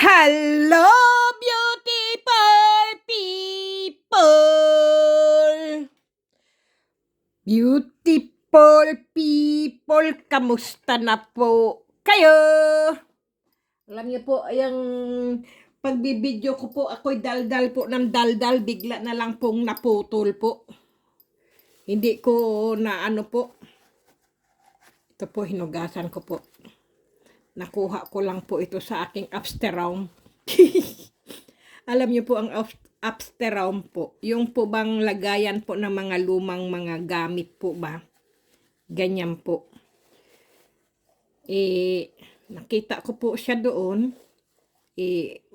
Hello, beautiful people! Beautiful people, kamusta na po kayo? Alam niyo po, yung pagbibideo ko po, ako'y daldal po ng daldal, bigla na lang pong naputol po. Hindi ko na ano po. Ito po, hinugasan ko po. Nakuha ko lang po ito sa aking upstairs. Alam niyo po ang upstairs po. Yung po bang lagayan po ng mga lumang mga gamit po ba? Ganyan po. Nakita ko po siya doon.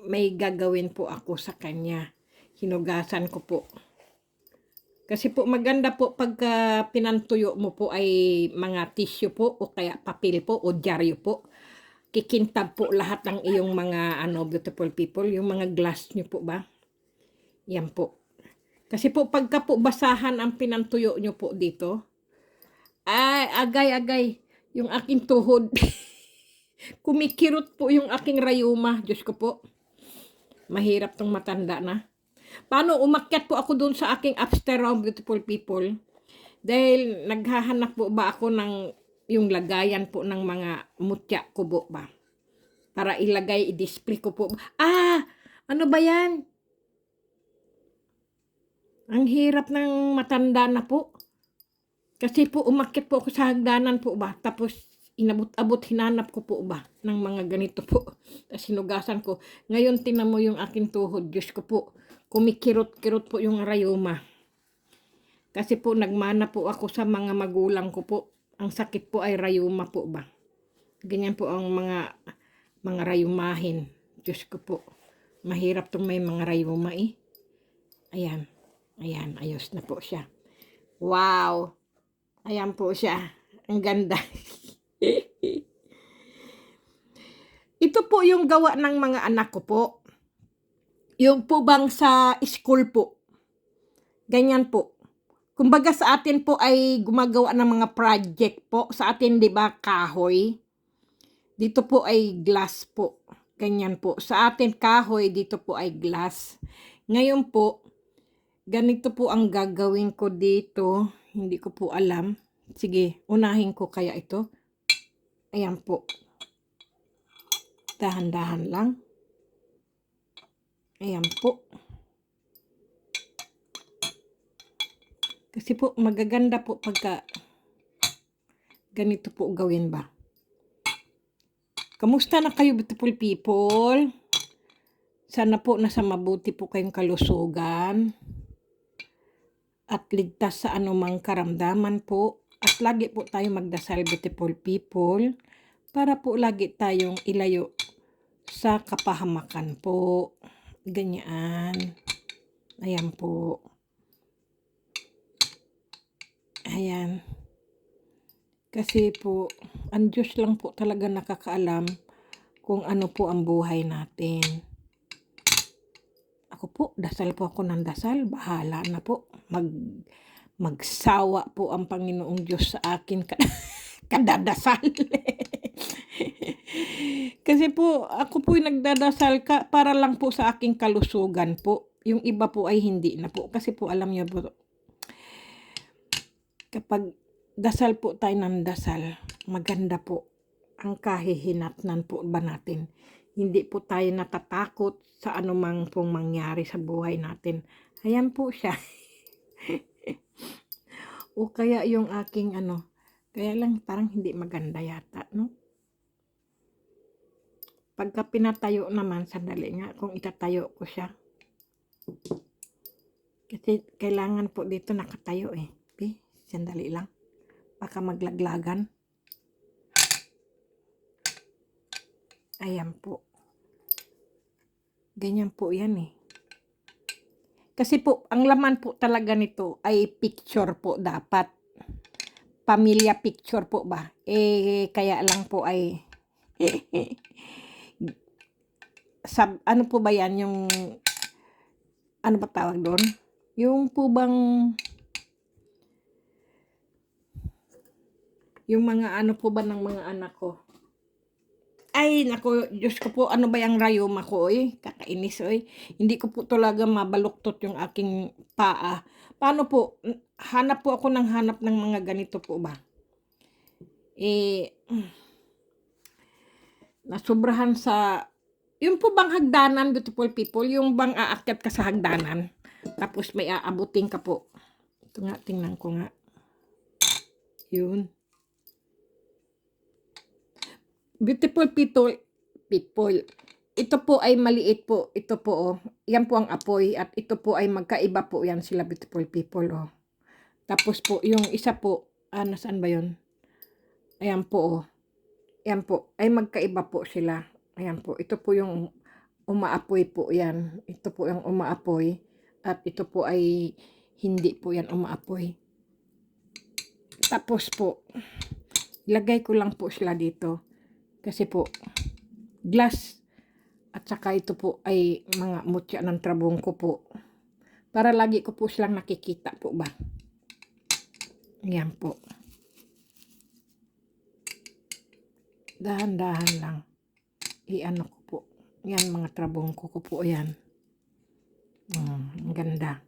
May gagawin po ako sa kanya. Hinugasan ko po. Kasi po maganda po pagka pinantuyo mo po ay mga tissue po o kaya papel po o dyaryo po. Kikintab po lahat ng iyong mga beautiful people, yung mga glass nyo po ba? Yan po. Kasi po pagka po basahan ang pinantuyo nyo po dito, ay agay-agay yung aking tuhod. Kumikirot po yung aking rayuma. Diyos ko po. Mahirap tong matanda na. Paano umakyat po ako doon sa aking upstairs, beautiful people? Dahil naghahanap po ba ako ng yung lagayan po ng mga mutya ko po ba? Para ilagay, i-display ko po. Ano ba yan? Ang hirap ng matanda na po. Kasi po umakyat po ako sa hagdanan po ba? Tapos inabot-abot, hinanap ko po ba ng mga ganito po. Tapos sinugasan ko. Ngayon tinan mo yung aking tuhod. Diyos ko po. Kumikirot-kirot po yung rayuma. Kasi po nagmana po ako sa mga magulang ko po. Ang sakit po ay rayuma po ba. Ganyan po ang mga rayumahin. Diyos ko po. Mahirap tong may mga rayuma eh. Ayan. Ayan. Ayos na po siya. Wow. Ayan po siya. Ang ganda. Ito po yung gawa ng mga anak ko po. Yung po bang sa school po. Ganyan po. Kumbaga sa atin po ay gumagawa ng mga project po. Sa atin, di ba, kahoy. Dito po ay glass po. Ganyan po. Sa atin, kahoy. Dito po ay glass. Ngayon po, ganito po ang gagawin ko dito. Hindi ko po alam. Sige, unahin ko kaya ito. Ayan po. Dahan-dahan lang. Ayan po. Kasi po, magaganda po pagka ganito po gawin ba. Kamusta na kayo, beautiful people? Sana po nasa mabuti po kayong kalusugan. At ligtas sa anumang karamdaman po. At lagi po tayo magdasal, beautiful people. Para po lagi tayong ilayo sa kapahamakan po. Ganyan. Ayan po. Ayan. Kasi po, ang Diyos lang po talaga nakakaalam kung ano po ang buhay natin. Ako po, dasal po ako ng dasal. Bahala na po. Magsawa po ang Panginoong Diyos sa akin kadadasal. Kasi po, ako po yung nagdadasal para lang po sa aking kalusugan po. Yung iba po ay hindi na po. Kasi po, alam niyo po, kapag dasal po tayo ng dasal, maganda po ang kahihinatnan po ba natin. Hindi po tayo natatakot sa anumang pong mangyari sa buhay natin. Ayan po siya. O kaya yung aking kaya lang parang hindi maganda yata, no? Pagka pinatayo naman, sandali nga kung itatayo ko siya. Kasi kailangan po dito nakatayo eh. Sandali lang. Baka maglaglagan. Ayan po. Ganyan po yan eh. Kasi po, ang laman po talaga nito ay picture po dapat. Pamilya picture po ba? Kaya lang po ay ano po ba yan? Yung ano ba tawag doon? Yung po bang yung mga ano po ba ng mga anak ko? Ay naku, Diyos ko po, ano ba yang rayuma ko oy, kakainis oy. Hindi ko po talaga mabaluktot yung aking paa. Paano po, hanap po ako ng hanap ng mga ganito po ba? Eh, nasobrahan sa, yung po bang hagdanan, beautiful people, yung bang aakyat ka sa hagdanan, tapos may aabutin ka po. Ito nga, tingnan ko nga. Yun. Beautiful people, ito po ay maliit po. Ito po, oh. Yan po ang apoy. At ito po ay magkaiba po yan sila, beautiful people, oh. Tapos po, yung isa po, nasaan ba yun? Ayan po, oh. Ayan po, ay magkaiba po sila. Ayan po, ito po yung umaapoy po yan. Ito po yung umaapoy. At ito po ay hindi po yan umaapoy. Tapos po, ilagay ko lang po sila dito. Kasi po, glass. At saka ito po ay mga mutya ng trabong ko po. Para lagi ko po silang nakikita po ba. Ayan po. Dahan-dahan lang. Iano ko po. Yan mga trabong ko po yan. Ang ganda.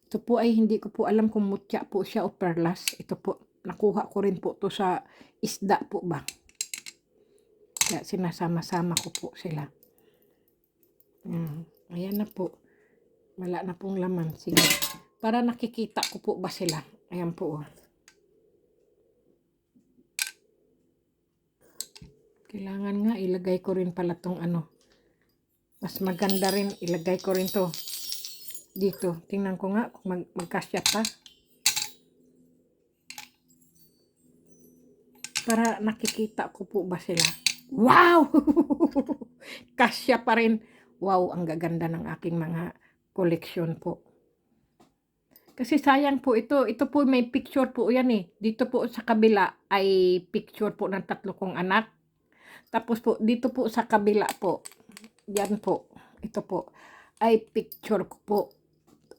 Ito po ay hindi ko po alam kung mutya po siya o perlas. Ito po, nakuha ko rin po to sa isda po ba. Kaya sinasama-sama ko po sila. Ayan na po. Wala na pong laman. Sige. Para nakikita ko po ba sila. Ayan po. Oh. Kailangan nga ilagay ko rin pala tong ano. Mas maganda rin ilagay ko rin to dito. Tingnan ko nga kung magkasya pa. Para nakikita ko po ba sila. Wow! Kasya pa rin. Wow, ang gaganda ng aking mga koleksyon po. Kasi sayang po ito. Ito po may picture po yan eh. Dito po sa kabila ay picture po ng 3 kong anak. Tapos po dito po sa kabila po. Yan po. Ito po ay picture ko po.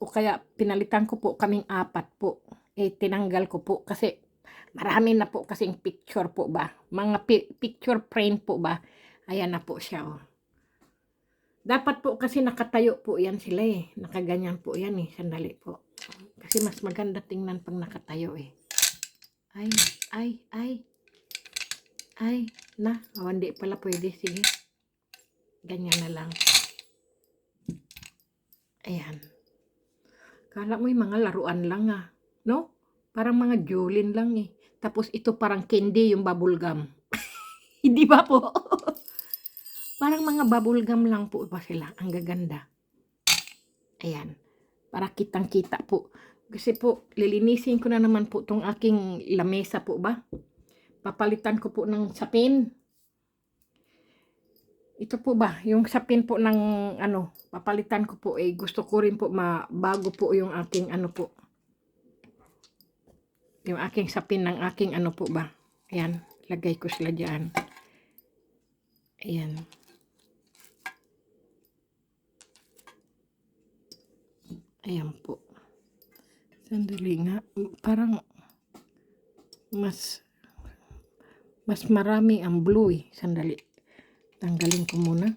O kaya pinalitan ko po kaming 4 po. Eh tinanggal ko po kasi marami na po kasing picture po ba. Mga picture frame po ba. Ayan na po siya oh. Dapat po kasi nakatayo po yan sila eh. Nakaganyan po yan eh. Sandali po. Kasi mas maganda tingnan pag nakatayo eh. Ay. Hindi pala pwede. Sige. Ganyan na lang. Ayan. Kala mo yung mga laruan lang ah. No? Parang mga Jolin lang eh. Tapos ito parang candy yung bubble gum. Hindi ba po? Parang mga bubble gum lang po ba sila. Ang gaganda. Ayan. Para kitang-kita po. Kasi po, lilinisin ko na naman po itong aking lamesa po ba. Papalitan ko po ng sapin. Ito po ba, yung sapin po ng ano, papalitan ko po eh. Gusto ko rin po mabago po yung aking ano po. Yung aking sapin ng aking ano po ba. Ayan, lagay ko sila dyan. Ayan. Ayan po. Sandali nga. Parang mas marami ang blue eh. Sandali. Tanggalin ko muna.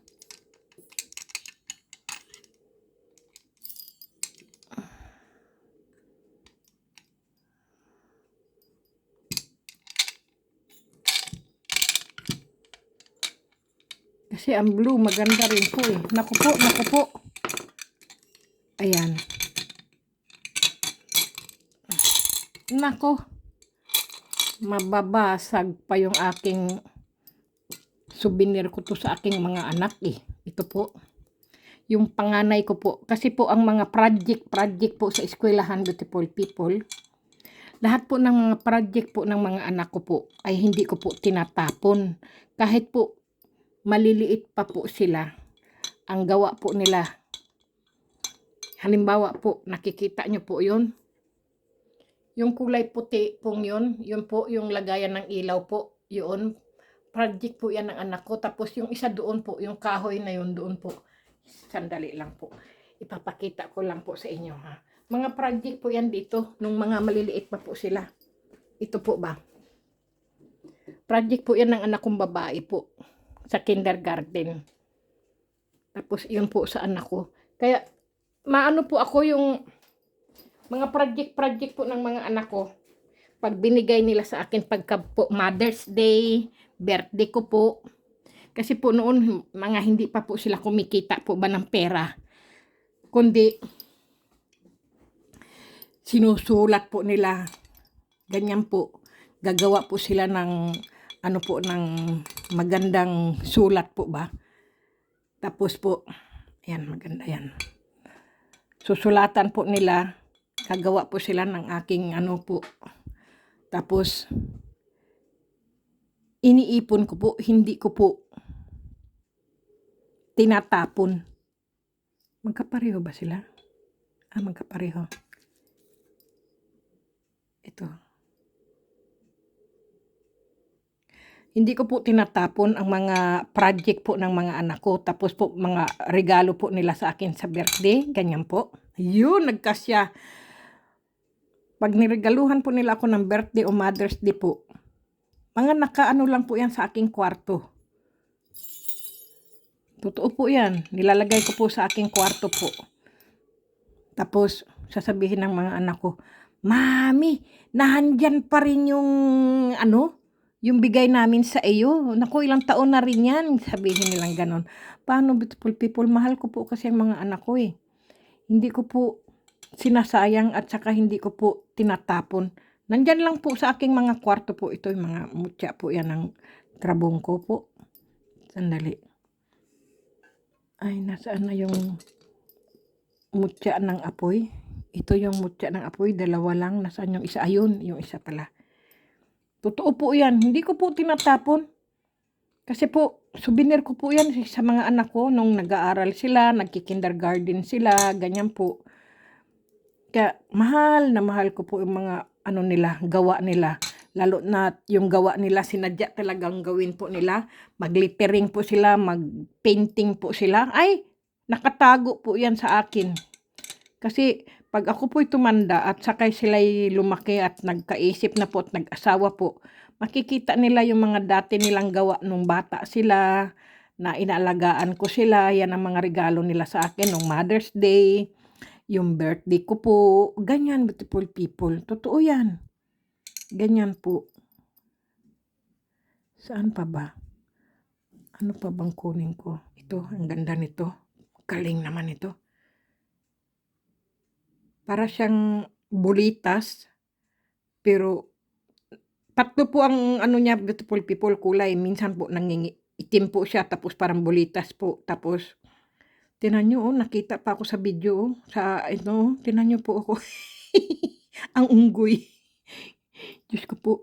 Kasi ang blue maganda rin po eh. Naku po. Ayan. Nako. Mababasag pa yung aking souvenir ko to sa aking mga anak eh. Ito po. Yung panganay ko po. Kasi po ang mga project po sa eskwelahan, beautiful people. Lahat po ng mga project po ng mga anak ko po ay hindi ko po tinatapon. Kahit po maliliit pa po sila. Ang gawa po nila. Halimbawa po, nakikita nyo po yun. Yung kulay puti pong yun po yung lagayan ng ilaw po. Yun, project po yan ng anak ko. Tapos yung isa doon po, yung kahoy na yun doon po. Sandali lang po. Ipapakita ko lang po sa inyo ha. Mga project po yan dito, nung mga maliliit pa po sila. Ito po ba? Project po yan ng anak kong babae po. Sa kindergarten. Tapos yun po sa anak ko. Kaya maano po ako yung mga project po ng mga anak ko. Pag binigay nila sa akin pagka po Mother's Day, birthday ko po. Kasi po noon mga hindi pa po sila kumikita po ba ng pera. Kundi sinusulat po nila. Ganyan po. Gagawa po sila ng ano po ng magandang sulat po ba. Tapos po, ayan maganda yan. Susulatan po nila. Gagawa po sila ng aking ano po. Tapos iniipon ko po, hindi ko po tinatapon. Magkapareho ba sila? Magkapareho. Ito. Hindi ko po tinatapon ang mga project po ng mga anak ko. Tapos po mga regalo po nila sa akin sa birthday. Ganyan po. Yun, nagkasya. Pag niregaluhan po nila ako ng birthday o Mother's Day po, mga nakaano lang po yan sa aking kwarto. Totoo po yan. Nilalagay ko po sa aking kwarto po. Tapos, sasabihin ng mga anak ko, Mami, nahandyan pa rin yung yung bigay namin sa iyo. Naku, ilang taon na rin yan. Sabihin nilang ganon. Paano, beautiful people? Mahal ko po kasi ang mga anak ko eh. Hindi ko po sinasayang at saka hindi ko po tinatapon. Nandyan lang po sa aking mga kwarto po. Ito yung mga mutya po yan ng trabong ko po. Sandali. Ay, nasaan na yung mutya ng apoy? Ito yung mutya ng apoy. Dalawa lang. Nasaan yung isa? Ayun, yung isa pala. Totoo po yan. Hindi ko po tinatapon. Kasi po, souvenir ko po yan sa mga anak ko nung nag-aaral sila, nagki-kindergarten sila, ganyan po. Kaya mahal na mahal ko po yung mga nila, gawa nila. Lalo na yung gawa nila, sinadya talagang gawin po nila. Mag-littering po sila, mag-painting po sila. Ay, nakatago po yan sa akin. Kasi pag ako po'y tumanda at sakay sila'y lumaki at nagkaisip na po at nag-asawa po, makikita nila yung mga dati nilang gawa nung bata sila, na inaalagaan ko sila, yan ang mga regalo nila sa akin nung Mother's Day, yung birthday ko po, ganyan beautiful people, totoo yan. Ganyan po. Saan pa ba? Ano pa bang kunin ko? Ito, ang ganda nito. Galing naman ito. Para siyang bulitas, pero tatlo po ang niya, beautiful people, kulay. Minsan po itim po siya, tapos parang bulitas po. Tapos, tinan nyo, nakita pa ako sa video, sa tinan nyo po ako. Ang unggoy. Diyos ko po.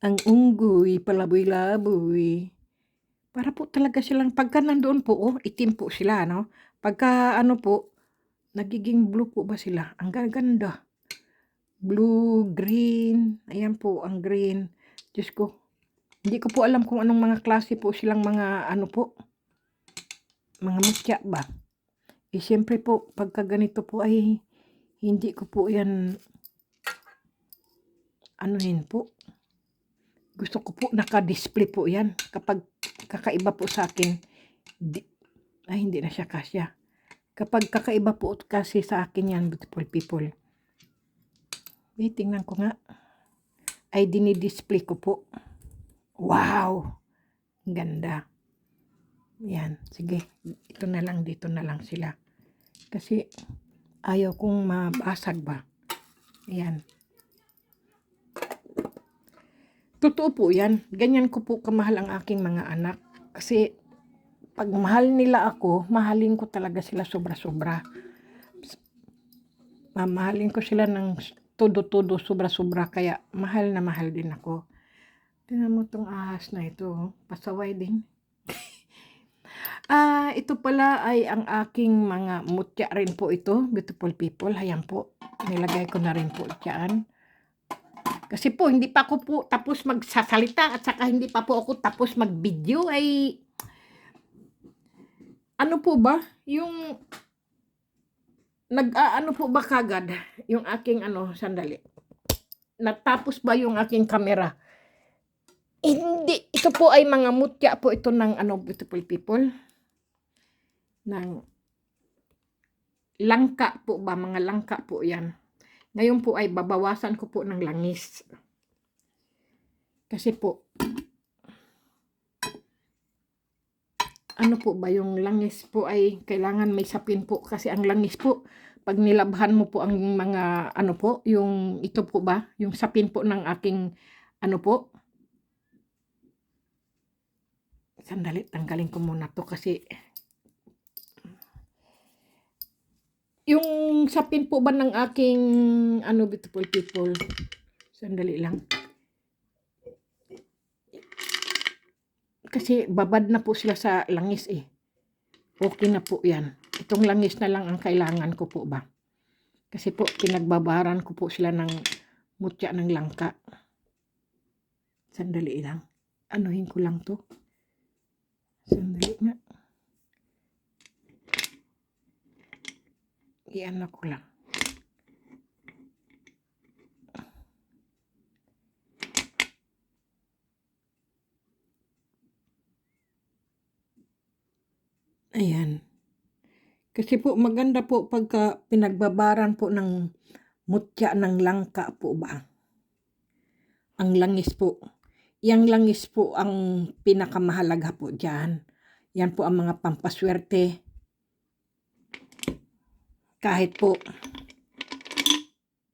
Ang unggoy, palaboy-laboy. Para po talaga silang, pagka nandoon po, itim po sila, no? Pagka po, nagiging blue po ba sila? Ang gaganda. Blue, green. Ayan po, ang green. Diyos ko. Hindi ko po alam kung anong mga klase po silang mga po. Mga mutya ba? Siyempre po, pagka ganito po ay hindi ko po yan po. Gusto ko po naka-display po yan. Kapag kakaiba po sa akin, ay hindi na siya kasya. Kapag kakaiba po kasi sa akin yan, beautiful people. Tingnan ko nga. Ay dinidisplay ko po. Wow! Ganda. Yan. Sige. Ito na lang. Dito na lang sila. Kasi ayaw kong mabasag ba. Yan. Totoo po yan. Ganyan ko po kamahal ang aking mga anak. Kasi pag mahal nila ako, mahalin ko talaga sila sobra-sobra. Mamahalin ko sila ng todo-todo, sobra-sobra. Kaya mahal na mahal din ako. Tingnan mo itong ahas na ito. Pasaway din. Ito pala ay ang aking mga mutya rin po ito. Beautiful people. Ayan po. Nilagay ko na rin po dyan. Kasi po, hindi pa ako po tapos magsasalita at saka hindi pa po ako tapos mag-video ay ano po ba? Yung po ba kagad? Yung aking sandali. Natapos ba yung aking kamera? Hindi, ito po ay mga mutya po ito ng ano, beautiful people, ng langka po ba, mga langka po yan. Ngayon po ay babawasan ko po ng langis. Kasi po, ano po ba, yung langis po ay kailangan may sapin po. Kasi ang langis po, pag nilabhan mo po ang mga, ano po, yung ito po ba, yung sapin po ng aking, ano po. Sandali, tanggalin ko muna to kasi yung sapin po ba ng aking, ano, beautiful people. Sandali lang. Kasi babad na po sila sa langis eh. Okay na po yan. Itong langis na lang ang kailangan ko po ba. Kasi po, pinagbabaran ko po sila ng mutya ng langka. Sandali lang. Anuhin ko lang to. Sandali nga. Iyan ko lang. Ayan. Kasi po maganda po pagka pinagbabaran po ng mutya ng langka po ba. Ang langis po. Yang langis po ang pinakamahalaga po dyan. Yan po ang mga pampaswerte. Kahit po,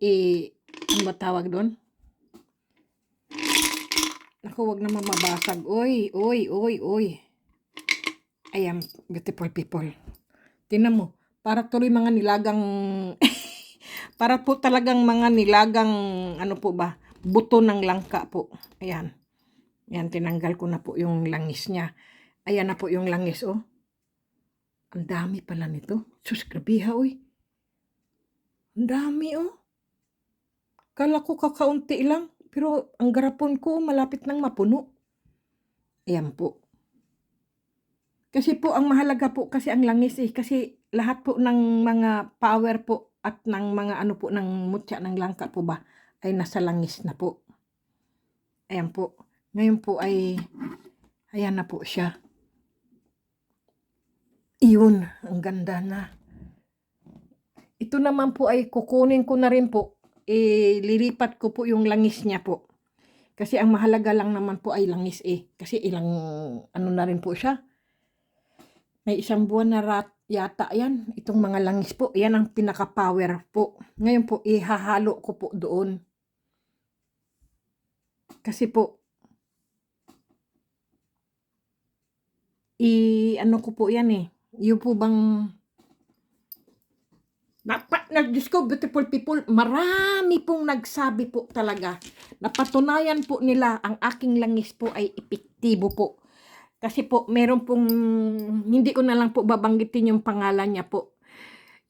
ano ba tawag doon? Naku, wag naman mabasag. Oy. Ayan, beautiful people. Tingnan mo, para tuloy mga nilagang, para po talagang mga nilagang, ano po ba, buto ng langka po. Ayan. Ayan, tinanggal ko na po yung langis niya. Ayan na po yung langis, oh. Ang dami pala nito. Sus, grabiha, oy. Ang dami, oh. Kala ko kakaunti lang. Pero ang garapon ko, malapit nang mapuno. Ayan po. Kasi po, ang mahalaga po kasi ang langis eh. Kasi lahat po ng mga power po at ng mga ano po ng mutya ng langka po ba ay nasa langis na po. Ayan po. Ngayon po ay, ayan na po siya. Iyon, ang ganda na. Ito naman po ay kukunin ko na rin po. Lilipat ko po yung langis niya po. Kasi ang mahalaga lang naman po ay langis eh. Kasi ilang, ano na rin po siya. May isang buwan na yata yan. Itong mga langis po. Yan ang pinaka-power po. Ngayon po, ihahalo ko po doon. Kasi po, ano ko po yan eh. Yung po bang, Diyos ko, beautiful people, marami pong nagsabi po talaga. Napatunayan po nila ang aking langis po ay epektibo po. Kasi po, meron pong, hindi ko na lang po babanggitin yung pangalan niya po.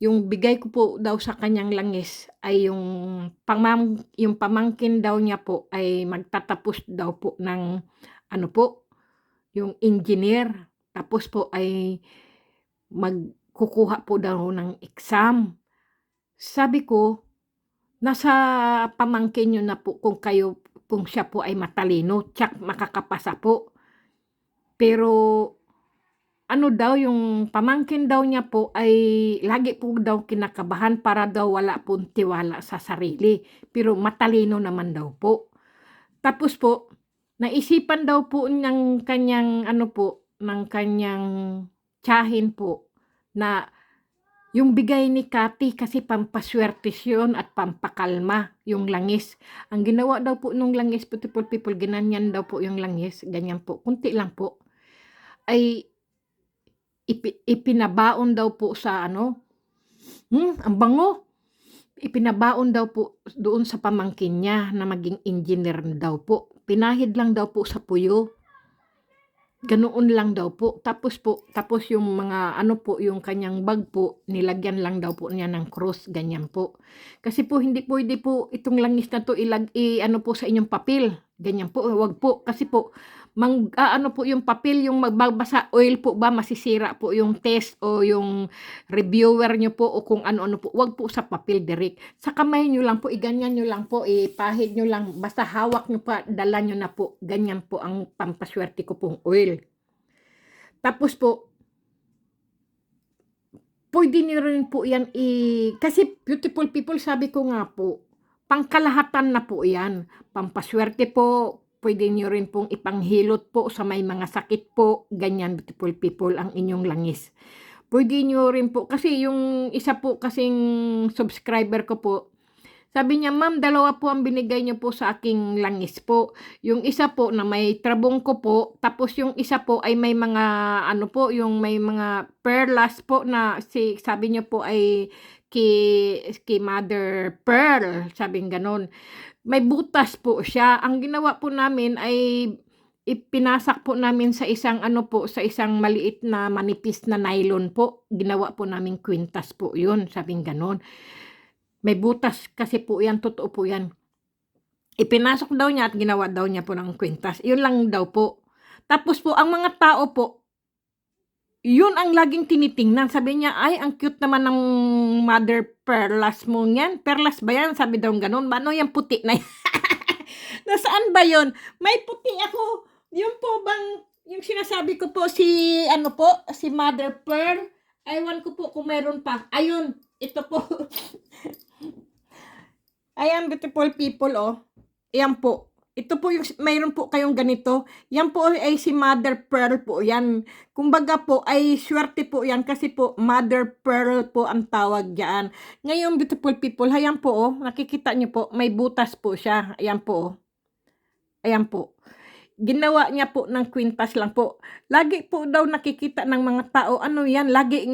Yung bigay ko po daw sa kanyang langis ay yung pamangkin daw niya po ay magtatapos daw po ng, ano po, yung engineer. Tapos po ay magkukuha po daw ng exam. Sabi ko, nasa pamangkin nyo na po kung siya po ay matalino, tsak makakapasa po. Pero, ano daw, yung pamangkin daw niya po ay lagi po daw kinakabahan para daw wala pong tiwala sa sarili. Pero matalino naman daw po. Tapos po, naisipan daw po ng kanyang, ano po, ng kanyang tiyahin po, na yung bigay ni Cathy kasi pampaswertes yun at pampakalma yung langis. Ang ginawa daw po nung langis, beautiful people, ginanyan daw po yung langis, ganyan po, kunti lang po, ay ipinabaon daw po sa ano, ang bango. Ipinabaon daw po doon sa pamangkin niya na maging engineer daw po. Pinahid lang daw po sa puyo. Ganoon lang daw po. Tapos yung mga ano po, yung kanyang bag po, nilagyan lang daw po niya ng cross, ganyan po. Kasi po hindi pwede po itong langis na to ano po sa inyong papel. Ganyan po, wag po. Kasi po, ano po yung papel, yung magbabasa oil po ba, masisira po yung test o yung reviewer nyo po o kung ano-ano po. Wag po sa papel direct. Sa kamay nyo lang po, iganyan nyo lang po, ipahid nyo lang, basta hawak nyo pa, dala nyo na po. Ganyan po ang pampaswerte ko pong oil. Tapos po, pwede nyo rin po yan kasi beautiful people, sabi ko nga po, pangkalahatan na po yan. Pampaswerte po, pwede nyo rin pong ipanghilot po sa may mga sakit po, ganyan beautiful people ang inyong langis. Pwede nyo rin po, kasi yung isa po kasing subscriber ko po, sabi niya, ma'am, 2 po ang binigay niyo po sa aking langis po. Yung isa po na may trabong ko po, tapos yung isa po ay may mga, ano po, yung may mga perlas po na sabi niyo po ay kay Mother Pearl, sabing ganon. May butas po siya. Ang ginawa po namin ay ipinasak po namin sa isang ano po, sa isang maliit na manipis na nylon po. Ginawa po namin kwintas po yun, sabing ganon. May butas kasi po yan, totoo po yan. Ipinasok daw niya at ginawa daw niya po ng kwintas. Yun lang daw po. Tapos po, ang mga tao po, yun ang laging tinitingnan. Sabi niya, ay, ang cute naman ng Mother Perlas mo yan. Perlas ba yan? Sabi daw ganun. Ano yung puti na yan? Nasaan ba yun? May puti ako. Yun po bang, yung sinasabi ko po si, ano po, si Mother Pearl. Aywan ko po kung meron pa. Ayun, ito po. Ayan, beautiful people, oh. Ayan po. Ito po yung, mayroon po kayong ganito. Yan po ay si Mother Pearl po yan. Kumbaga po ay swerte po yan kasi po Mother Pearl po ang tawag dyan. Ngayon, beautiful people, ayan po, oh. Nakikita nyo po, may butas po siya. Ayan po, oh. Ayan po. Ginawa niya po ng kwintas lang po. Lagi po daw nakikita ng mga tao, ano yan, lagi,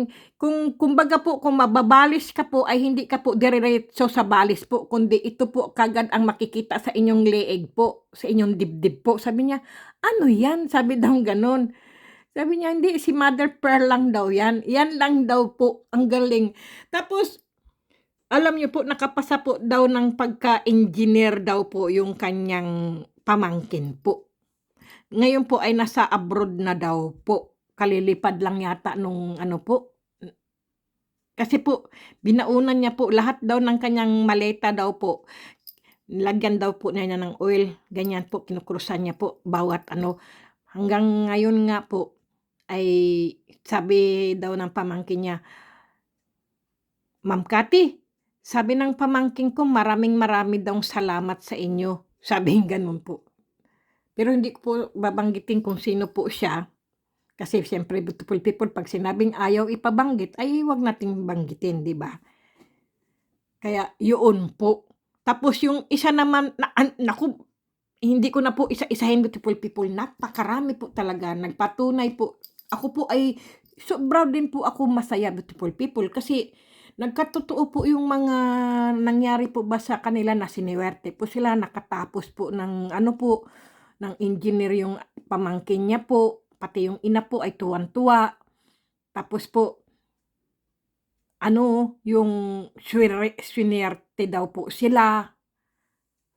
kumbaga po, kung mababalis ka po, ay hindi ka po diretso sa balis po, kundi ito po kagad ang makikita sa inyong leeg po, sa inyong dibdib po. Sabi niya, ano yan? Sabi daw ganon. Sabi niya, hindi, si Mother Pearl lang daw yan. Yan lang daw po, ang galing. Tapos, alam niyo po, nakapasa po daw ng pagka-engineer daw po yung kanyang pamangkin po. Ngayon po ay nasa abroad na daw po. Kalilipad lang yata nung ano po. Kasi po, binaunan niya po lahat daw ng kanyang maleta daw po. Lagyan daw po niya ng oil. Ganyan po, kinukrusan niya po bawat ano. Hanggang ngayon nga po, ay sabi daw ng pamangkin niya, Ma'am Cathy, sabi ng pamangkin ko, marami daw salamat sa inyo. Sabi ganun po. Pero hindi ko po babanggitin kung sino po siya. Kasi siyempre, beautiful people, pag sinabing ayaw ipabanggit, ay wag nating banggitin, di ba? Kaya yun po. Tapos yung isa naman, naku, hindi ko na po isa-isahin, beautiful people. Napakarami po talaga. Nagpatunay po. Ako po ay, sobra din po ako masaya, beautiful people. Kasi nagkatotoo po yung mga nangyari po ba sa kanila na siniwerte po sila. Nakatapos po ng ano po, ng engineer yung pamangkin niya po, pati yung ina po ay tuwan-tuwa. Tapos po, ano, yung swinerte daw po sila.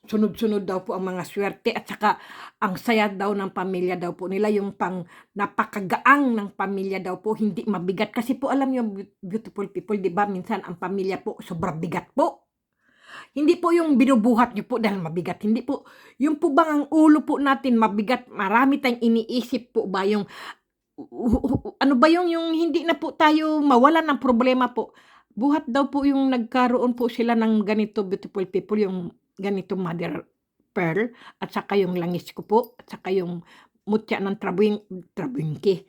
Sunod-sunod daw po ang mga swerte at saka ang saya daw ng pamilya daw po nila, yung pang napakagaang ng pamilya daw po, hindi mabigat. Kasi po alam niyo, beautiful people, di ba, minsan ang pamilya po sobrang bigat po. Hindi po yung binubuhat niyo po dahil mabigat. Hindi po. Yung po bang ang ulo po natin mabigat, marami tayong iniisip po ba yung, ano ba yung hindi na po tayo mawalan ng problema po. Buhat daw po yung nagkaroon po sila ng ganito, beautiful people, yung ganito Mother Pearl, at saka yung langis ko po, at saka yung mutya ng trabingki.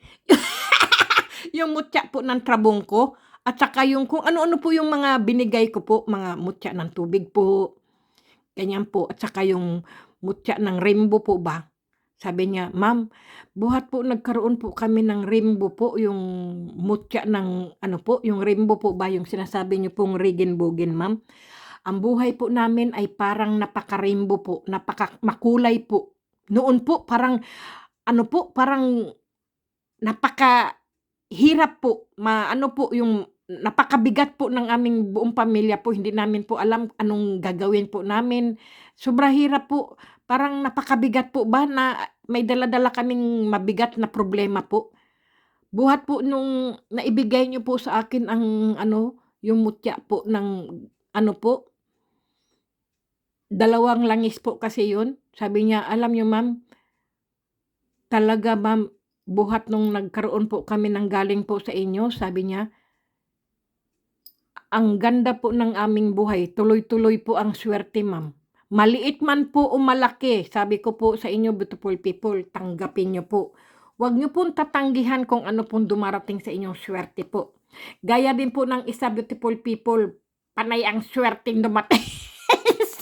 Yung mutya po ng trabong ko, at saka yung kung ano-ano po yung mga binigay ko po, mga mutya ng tubig po, ganyan po, at saka yung mutya ng rainbow po ba. Sabi niya, ma'am, buhat po nagkaroon po kami ng rainbow po, yung mutya ng ano po, yung rainbow po ba, yung sinasabi niyo pong regenbogen, ma'am. Ang buhay po namin ay parang napaka-rainbow po, napaka-makulay po. Noon po, parang, ano po, parang napaka-hirap po, ano po, yung napakabigat po ng aming buong pamilya po, hindi namin po alam anong gagawin po namin. Sobra hirap po, parang napakabigat po ba na may dala-dala kaming mabigat na problema po. Buhat po nung naibigay niyo po sa akin ang ano, yung mutya po ng ano po, 2 langis po kasi yun. Sabi niya, "Alam niyo ma'am, talaga ma'am, buhat nung nagkaroon po kami ng galing po sa inyo," sabi niya, "ang ganda po ng aming buhay, tuloy-tuloy po ang swerte ma'am. Maliit man po o malaki," sabi ko po sa inyo beautiful people, tanggapin niyo po. Huwag niyo pong tatanggihan kung ano pong dumarating sa inyong swerte po. Gaya din po ng isa beautiful people, panay ang swerteng dumating.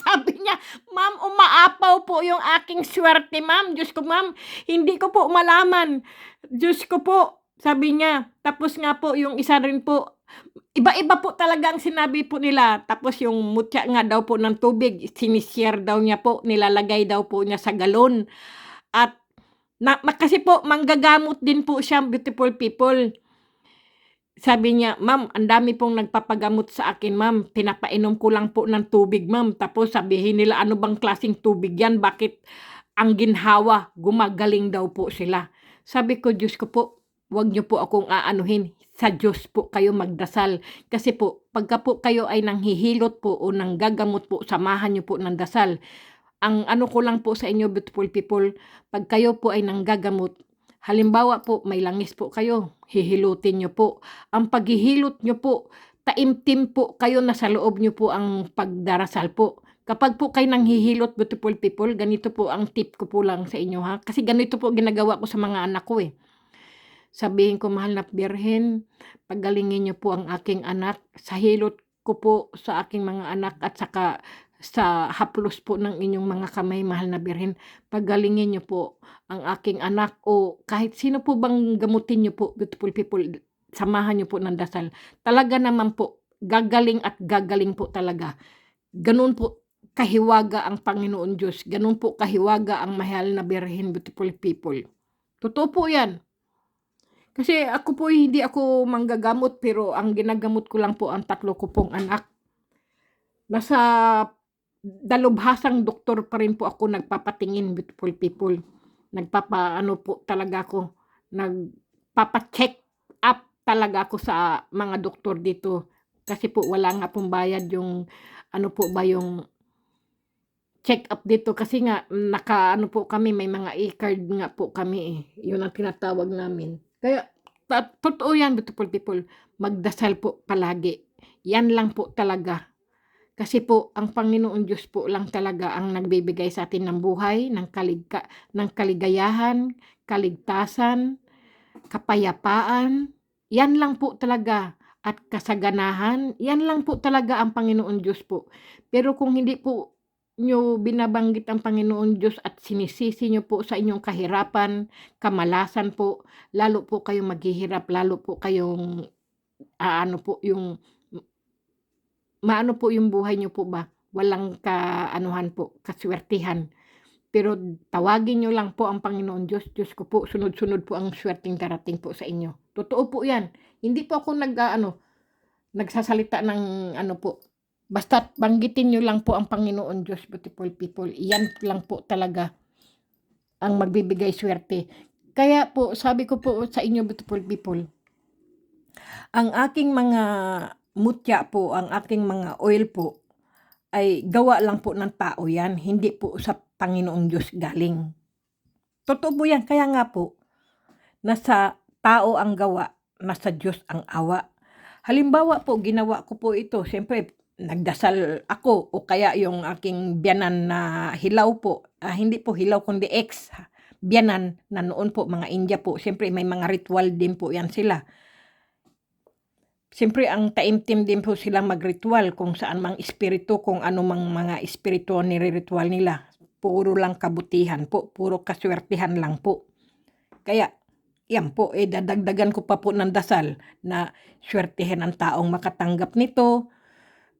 Sabi niya, "Ma'am, umaapaw po yung aking swerte ma'am. Diyos ko ma'am, hindi ko po malaman. Diyos ko po," sabi niya. Tapos nga po yung isa rin po, iba-iba po talaga ang sinabi po nila. Tapos yung mutya nga daw po ng tubig, sinishare daw niya po, nilalagay daw po niya sa galon. At kasi po manggagamot din po siya, beautiful people. Sabi niya, "Ma'am, ang dami pong nagpapagamot sa akin ma'am, pinapainom ko lang po ng tubig ma'am, tapos sabihin nila ano bang klaseng tubig yan, bakit ang ginhawa, gumagaling daw po sila." Sabi ko, Diyos ko po, wag niyo po akong aanuhin, sa Diyos po kayo magdasal. Kasi po, pagka po kayo ay nanghihilot po o nanggagamot po, samahan niyo po ng dasal. Ang ano ko lang po sa inyo beautiful people, 'pag kayo po ay nanggagamot, halimbawa po may langis po kayo, hihilutin niyo po. Ang paghihilot niyo po, taimtim po kayo, nasa loob niyo po ang pagdarasal po. Kapag po kayo nanghihilot beautiful people, ganito po ang tip ko po lang sa inyo ha, kasi ganito po ginagawa ko sa mga anak ko, eh. Sabihin ko, "Mahal na Birhen, pagalingin niyo po ang aking anak sa hilot ko po sa aking mga anak at saka sa haplos po ng inyong mga kamay, mahal na Birhen. Pagalingin niyo po ang aking anak," o kahit sino po bang gamutin niyo po, beautiful people, samahan niyo po ng dasal. Talaga naman po, gagaling at gagaling po talaga. Gano'n po kahiwaga ang Panginoon Diyos, gano'n po kahiwaga ang mahal na Birhen, beautiful people. Totoo po 'yan. Kasi ako po hindi ako manggagamot, pero ang ginagamot ko lang po ang 3 ko pong anak. Nasa dalubhasang doktor pa rin po ako nagpapatingin, beautiful people. Nagpapaano po talaga ako, nagpapa-check up talaga ako sa mga doktor dito. Kasi po wala nga pong bayad yung ano po ba yung check-up dito, kasi nga naka-ano po kami, may mga e-card nga po kami, eh, yun ang tinatawag namin. Kaya totoo yan beautiful people, magdasal po palagi, yan lang po talaga. Kasi po ang Panginoon Diyos po lang talaga ang nagbibigay sa atin ng buhay, ng kaligayahan, kaligtasan, kapayapaan, yan lang po talaga, at kasaganahan, yan lang po talaga ang Panginoon Diyos po. Pero kung hindi po niyo binabanggit ang Panginoon Diyos at sinisisi niyo po sa inyong kahirapan, kamalasan po, lalo po kayong maghihirap, lalo po kayong aano po yung maano po yung buhay niyo po ba, walang kaanuhan po, kaswertihan. Pero tawagin niyo lang po ang Panginoon Diyos, Diyos ko po, sunod-sunod po ang swerteng darating po sa inyo. Totoo po 'yan. Hindi po ako nagsasalita ng ano po, basta't banggitin niyo lang po ang Panginoon Diyos, beautiful people. Iyan lang po talaga ang magbibigay swerte. Kaya po sabi ko po sa inyo beautiful people, ang aking mga mutya po, ang aking mga oil po, ay gawa lang po ng tao yan, hindi po sa Panginoong Diyos galing. Totoo po yan, kaya nga po, nasa tao ang gawa, nasa Diyos ang awa. Halimbawa po, ginawa ko po ito, siyempre, nagdasal ako, o kaya yung aking biyanan na hilaw po, hindi po hilaw kundi biyanan na noon po, mga India po, siyempre may mga ritual din po yan sila. Siyempre ang taimtim din po silang magritual kung saan mang espiritu, kung ano mang mga espiritu ang nire-ritual nila. Puro lang kabutihan po, puro kaswertihan lang po. Kaya, yan po, dadagdagan ko pa po ng dasal na swertihin ang taong makatanggap nito,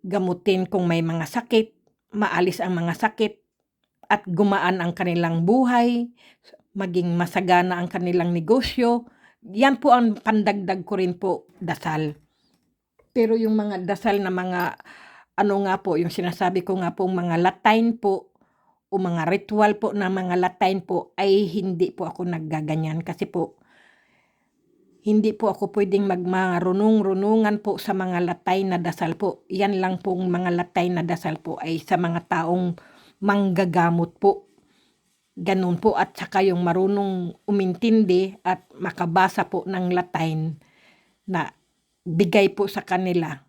gamutin kung may mga sakit, maalis ang mga sakit, at gumaan ang kanilang buhay, maging masagana ang kanilang negosyo. Yan po ang pandagdag ko rin po, dasal. Pero yung mga dasal na mga ano nga po, yung sinasabi ko nga po, mga Latin po, o mga ritual po na mga Latin po ay hindi po ako naggaganyan kasi po hindi po ako pwedeng magmarunong-runungan po sa mga Latin na dasal po. Yan lang pong mga Latin na dasal po ay sa mga taong manggagamot po. Ganun po at saka yung marunong umintindi at makabasa po ng Latin na bigay po sa kanila.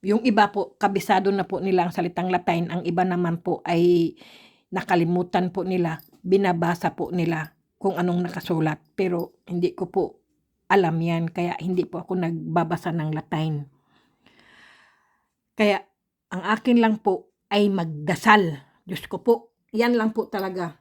Yung iba po, kabisado na po nila ang salitang Latin. Ang iba naman po ay nakalimutan po nila. Binabasa po nila kung anong nakasulat. Pero hindi ko po alam yan. Kaya hindi po ako nagbabasa ng Latin. Kaya ang akin lang po ay magdasal. Diyos ko po, yan lang po talaga.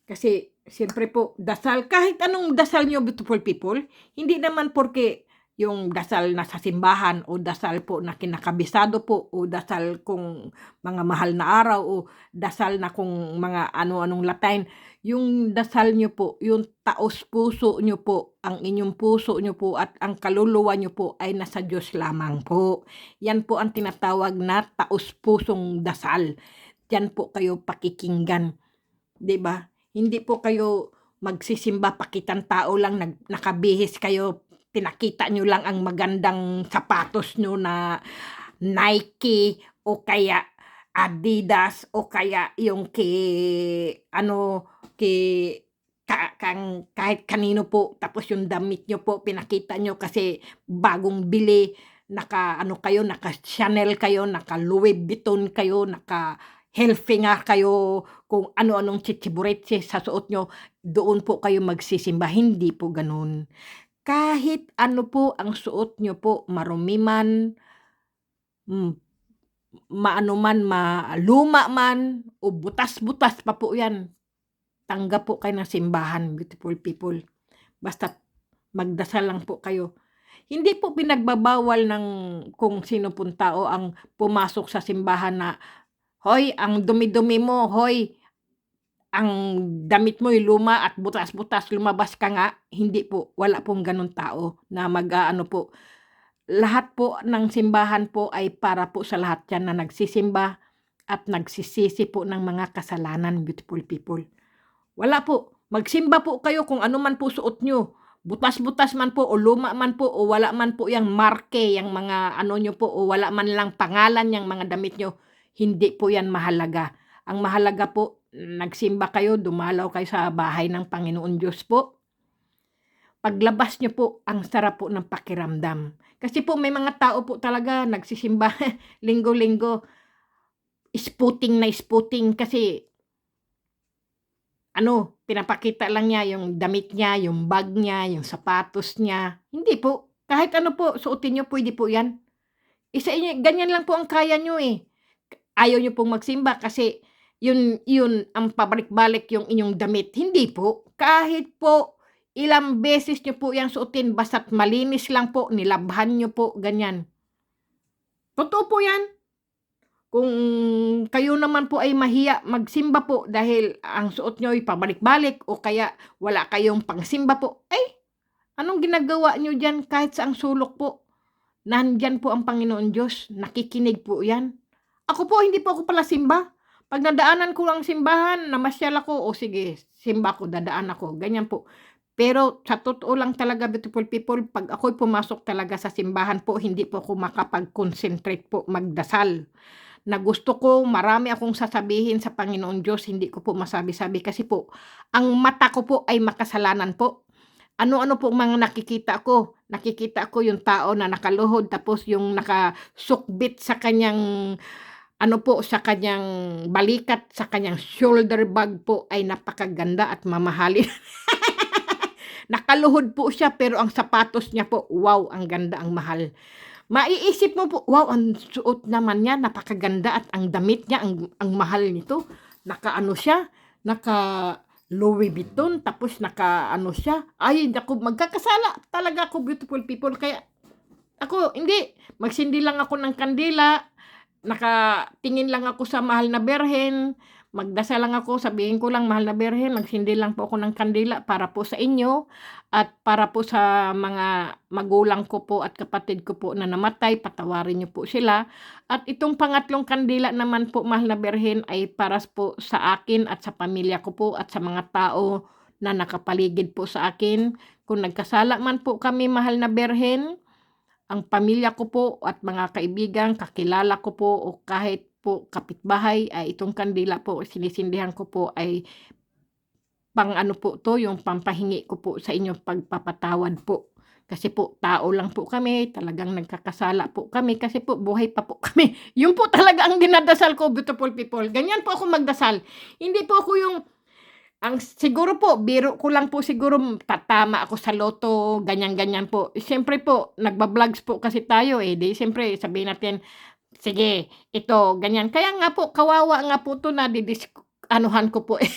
Kasi siyempre po, dasal, kahit anong dasal nyo, beautiful people, hindi naman porque yung dasal na sa simbahan o dasal po na kinakabisado po o dasal kung mga mahal na araw o dasal na kung mga ano-anong Latin. Yung dasal nyo po, yung taos puso nyo po, ang inyong puso nyo po at ang kaluluwa nyo po ay nasa Diyos lamang po. Yan po ang tinatawag na taos pusong dasal. Diyan po kayo pakikinggan. 'Di ba? Hindi po kayo magsisimba pakitang tao lang, nakabihis kayo, pinakita nyo lang ang magandang sapatos nyo na Nike o kaya Adidas o kaya yung kahit kanino po, tapos yung damit nyo po pinakita nyo kasi bagong bili, naka Chanel kayo, naka Louis Vuitton kayo, naka Hilfiger kayo, kung ano-anong chichiburitsi sa suot nyo, doon po kayo magsisimba. Hindi po ganun. Kahit ano po ang suot nyo po, marumi man, maluma man, o butas-butas pa po yan. Tanggap po kayo ng simbahan, beautiful people. Basta magdasal lang po kayo. Hindi po pinagbabawal ng kung sino pong tao ang pumasok sa simbahan na, hoy, ang dumi-dumi mo, hoy, ang damit mo'y luma at butas-butas, lumabas ka nga. Hindi po, wala pong ganun tao na po. Lahat po ng simbahan po ay para po sa lahat yan na nagsisimba at nagsisisi po ng mga kasalanan, beautiful people. Wala po, magsimba po kayo kung ano man po suot nyo. Butas-butas man po o luma man po o wala man po yung marke, yung mga ano nyo po o wala man lang pangalan yung mga damit nyo. Hindi po yan mahalaga. Ang mahalaga po, nagsimba kayo, dumalaw kayo sa bahay ng Panginoon Diyos po. Paglabas nyo po, ang sarap po ng pakiramdam. Kasi po may mga tao po talaga nagsisimba linggo-linggo. Spooting na spooting kasi pinapakita lang niya yung damit niya, yung bag niya, yung sapatos niya. Hindi po. Kahit ano po, suotin nyo, pwede po yan. Ganyan lang po ang kaya nyo eh. Ayaw nyo pong magsimba kasi yun ang pabalik-balik yung inyong damit. Hindi po. Kahit po ilang beses nyo po yung suotin, basta't malinis lang po, nilabhan nyo po, ganyan. Totoo po yan. Kung kayo naman po ay mahiya magsimba po dahil ang suot nyo ay pabalik-balik o kaya wala kayong pangsimba po, anong ginagawa nyo dyan kahit sa ang sulok po? Nandyan po ang Panginoon Diyos, nakikinig po yan. Ako po, hindi po ako pala simba. Pag nadaanan ko lang simbahan, namasyal ako, o sige, simba ko, dadaan ako, ganyan po. Pero sa totoo lang talaga, beautiful people, pag ako'y pumasok talaga sa simbahan po, hindi po ako makapag-concentrate po, magdasal. Na gusto ko, marami akong sasabihin sa Panginoon Diyos, hindi ko po masabi-sabi kasi po, ang mata ko po ay makasalanan po. Ano-ano po mga nakikita ko? Nakikita ko yung tao na nakaluhod tapos yung nakasukbit sa kanyang sa kanyang balikat, sa kanyang shoulder bag po ay napakaganda at mamahalin. Nakaluhod po siya pero ang sapatos niya po, wow, ang ganda, ang mahal. Maiisip mo po, wow, ang suot naman niya, napakaganda at ang damit niya, ang mahal nito. Siya, naka Louis Vuitton, tapos siya. Ay, naku, magkakasala talaga ako, beautiful people. Kaya ako, hindi, magsindi lang ako ng kandila, nakatingin lang ako sa mahal na berhen, magdasal lang ako, sabihin ko lang, mahal na Birhen, magsindi lang po ako ng kandila para po sa inyo at para po sa mga magulang ko po at kapatid ko po na namatay, patawarin niyo po sila. At itong pangatlong kandila naman po, mahal na Birhen, ay para po sa akin at sa pamilya ko po at sa mga tao na nakapaligid po sa akin. Kung nagkasala man po kami, mahal na Birhen, ang pamilya ko po at mga kaibigan, kakilala ko po o kahit po kapitbahay, ay itong kandila po sinisindihan ko po ay pang ano po 'to, yung pampahingi ko po sa inyo pagpapatawad po. Kasi po tao lang po kami, talagang nagkakasala po kami kasi po buhay pa po kami. Yun po talaga ang dinadasal ko, beautiful people. Ganyan po ako magdasal. Hindi po ako yung siguro po, biro ko lang po siguro tatama ako sa loto, ganyan-ganyan po. Siyempre po, nagba-vlogs po kasi tayo eh. Di siyempre, sabihin natin, sige, ito, ganyan. Kaya nga po, kawawa nga po to na anuhan ko po eh.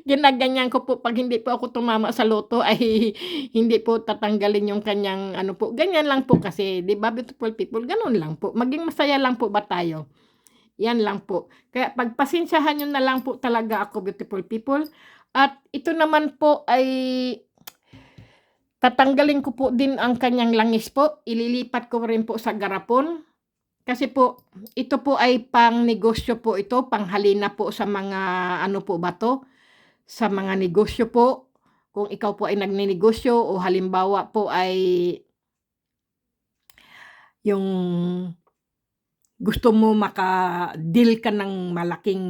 Ginaganyan ko po pag hindi po ako tumama sa loto ay hindi po tatanggalin yung kanyang ano po. Ganyan lang po kasi, di ba beautiful people, ganun lang po. Maging masaya lang po ba tayo? Yan lang po. Kaya pagpasensyahan niyo na lang po talaga ako, beautiful people. At ito naman po ay tatanggalin ko po din ang kanyang langis po. Ililipat ko rin po sa garapon. Kasi po, ito po ay pang negosyo po ito, panghalina po sa mga ano po ba to? Sa mga negosyo po. Kung ikaw po ay nagninegosyo o halimbawa po ay yung gusto mo maka-deal ka ng malaking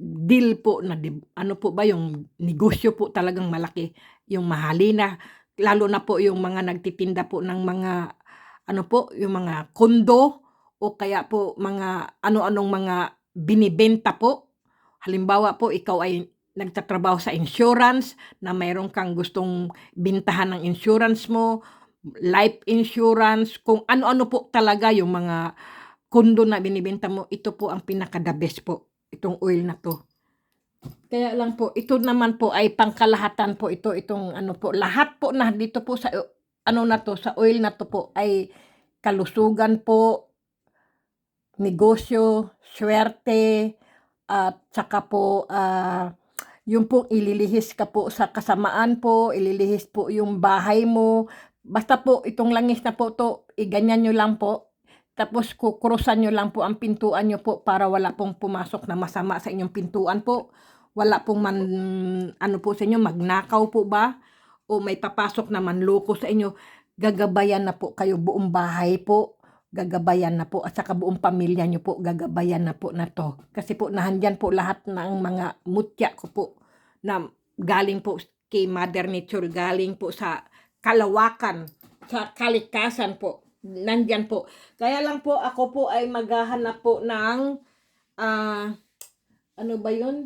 deal po na ano po ba yung negosyo po talagang malaki, yung mahalina, lalo na po yung mga nagtitinda po ng mga ano po, yung mga kondo o kaya po mga ano-anong mga binibenta po. Halimbawa po ikaw ay nagtatrabaho sa insurance na mayroon kang gustong bintahan ng insurance mo, life insurance, kung ano-ano po talaga yung mga kondo na binibenta mo, ito po ang pinaka-the best po, itong oil na 'to. Kaya lang po, ito naman po ay pangkalahatan po ito, itong ano po, lahat po na dito po sa ano na 'to, sa oil na 'to po ay kalusugan po, negosyo, swerte, at saka po, yung po ililihis ka po sa kasamaan po, ililihis po yung bahay mo. Basta po itong langis na po 'to, ganyan niyo lang po. Tapos kukrusan niyo lang po ang pintuan niyo po para wala pong pumasok na masama sa inyong pintuan po. Wala pong ano po sa inyo, magnakaw po ba o may papasok na manloko sa inyo. Gagabayan na po kayo, buong bahay po, gagabayan na po at saka buong pamilya niyo po gagabayan na po na 'to. Kasi po nandiyan po lahat ng mga mutya ko po na galing po kay Mother Nature, galing po sa kalawakan, sa kalikasan po. Nandiyan po. Kaya lang po ako po ay maghahanap po ng ano ba 'yun?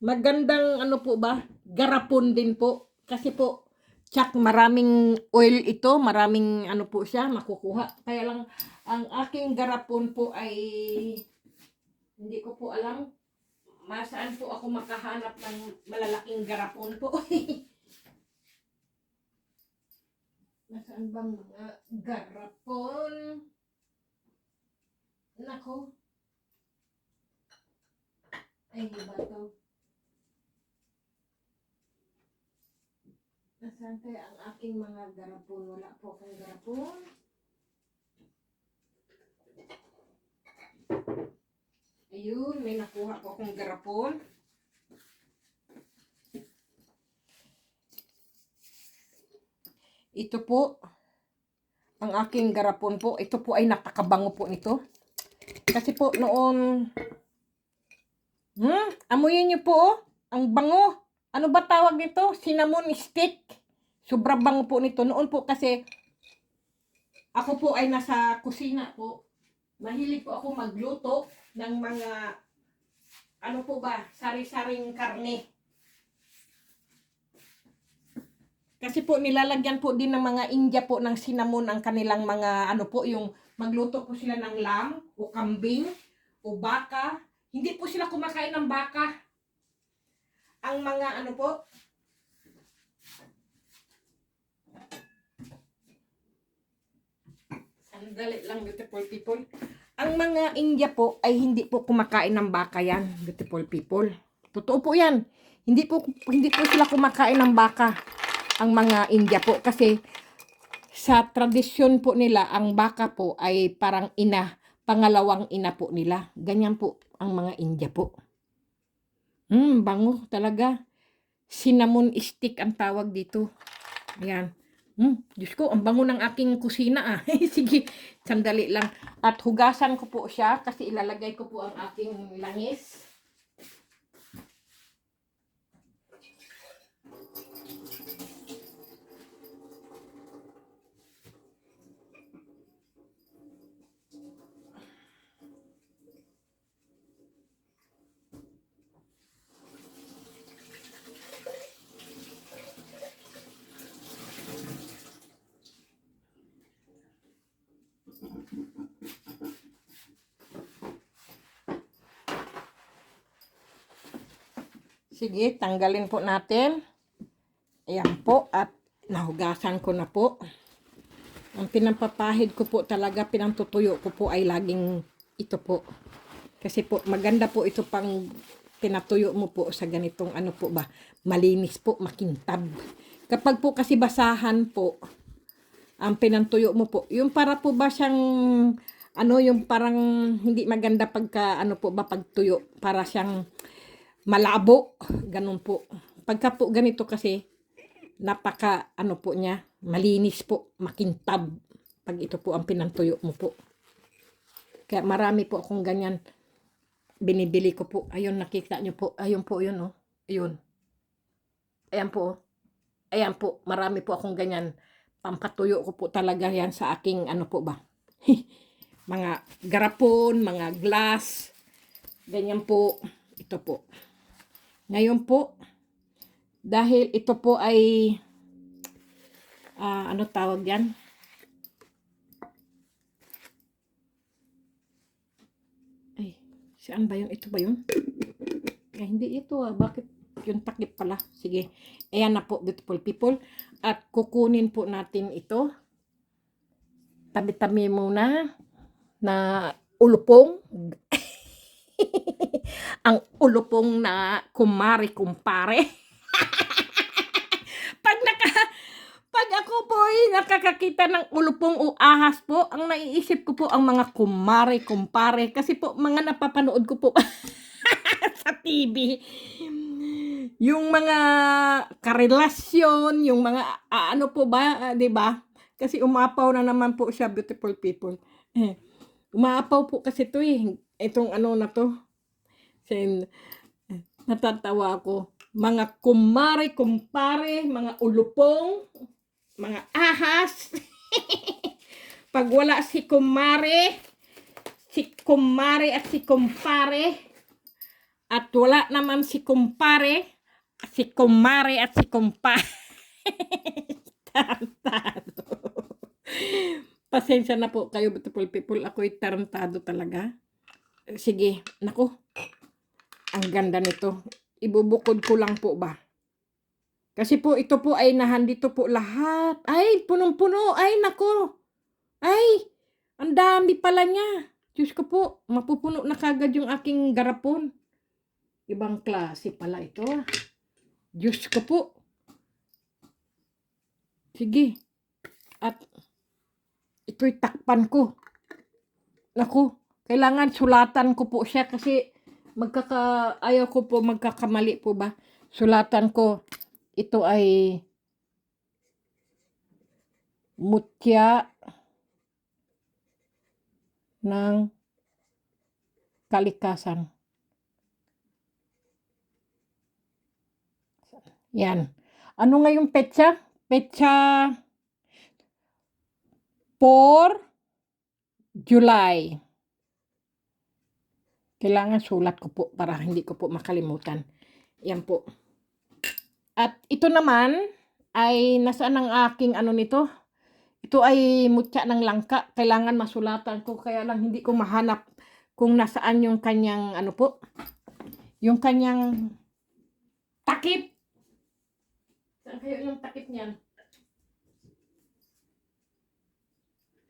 Magandang ano po ba? Garapon din po. Kasi po tsak maraming oil ito, maraming ano po siya makukuha. Kaya lang ang aking garapon po ay hindi ko po alam masaan po ako makahanap ng malalaking garapon po. Nasaan bang mga garapon? Nako. Ay, di ba to? Nasaan kaya ang aking mga garapon? Wala po akong garapon. Ayun, may nakuha po akong garapon. Ito po, ang aking garapon po. Ito po ay napakabango po nito. Kasi po noon, amuyin niyo po, ang bango. Ano ba tawag nito? Cinnamon stick. Sobrang bango po nito. Noon po kasi, ako po ay nasa kusina po. Mahilig po ako magluto ng mga, ano po ba, sari-saring karne. Kasi po nilalagyan po din ng mga India po ng cinnamon ang kanilang mga ano po, yung magluto po sila ng lamb o kambing o baka. Hindi po sila kumakain ng baka. Ang mga ano po, sandali lang beautiful people. Ang mga India po ay hindi po kumakain ng baka yan, beautiful people. Totoo po yan. Hindi po sila kumakain ng baka, ang mga India po. Kasi sa tradisyon po nila, ang baka po ay parang ina, pangalawang ina po nila. Ganyan po ang mga India po. Bango talaga. Cinnamon stick ang tawag dito. Ayan. Diyos ko, ang bango ng aking kusina Sige, sandali lang. At hugasan ko po siya kasi ilalagay ko po ang aking langis. Sige, tanggalin po natin. Ayan po, at nahugasan ko na po. Ang pinampapahid ko po talaga, pinantutuyo ko po ay laging ito po. Kasi po, maganda po ito pang pinatuyo mo po sa ganitong ano po ba, malinis po, makintab. Kapag po kasi basahan po, ang pinantuyo mo po, yung para po ba siyang, ano, yung parang hindi maganda pagka, ano po ba, pagtuyo, para siyang malabo, ganun po. Pagka po ganito kasi, napaka, ano po niya, malinis po, makintab, pag ito po ang pinantuyo mo po. Kaya marami po akong ganyan, binibili ko po. Ayun, nakita nyo po, ayun po, yun oh, ayun. Ayan po, ayan po, marami po akong ganyan, pampatuyo ko po talaga yan sa aking, ano po ba, mga garapon, mga glass, ganyan po, ito po. Ngayon po, dahil ito po ay, ano tawag yan? Ay, saan ba yun? Ito ba yun? Ay, hindi ito bakit yung takip pala? Sige, ayan na po, beautiful people. At kukunin po natin ito. Tabi-tabi muna na ulupong. Ang ulupong na kumpare. Pag ako po ay nakakakita ng ulupong o ahas po, ang naiisip ko po ang mga kumpare. Kasi po, mga napapanood ko po sa TV. Yung mga karelasyon, yung mga, ano po ba, 'di ba? Kasi umapaw na naman po siya, beautiful people. Umaapaw po kasi to itong ano na to. Sen, natatawa ako. Mga kumpare, mga ulupong, mga ahas. Pag wala si kumare at si kumpare, at wala naman si kumpare, si kumare at si kumpare. Tarantado. Pasensya na po kayo, beautiful people. Ako'y tarantado talaga. Sige, naku. Ang ganda nito. Ibubukod ko lang po ba. Kasi po, ito po ay nahandito po lahat. Ay, punong-puno. Ay, naku. Ay, ang dami pala niya. Diyos ko po, mapupuno na kagad yung aking garapon. Ibang klase pala ito. Diyos ko po. Sige. At ito'y takpan ko. Naku, kailangan sulatan ko po siya kasi ayaw ko po magkakamali po ba. Sulatan ko. Ito ay mutya ng kalikasan. Yan. Ano nga yung petsa? Petsa 4 July. Kailangan sulat ko po para hindi ko po makalimutan. Yan po. At ito naman ay nasaan ang aking ano nito? Ito ay mutya ng langka. Kailangan masulatan ko. Kaya lang hindi ko mahanap kung nasaan yung kanyang ano po. Yung kanyang takip. Saan kayo yung takip niyan?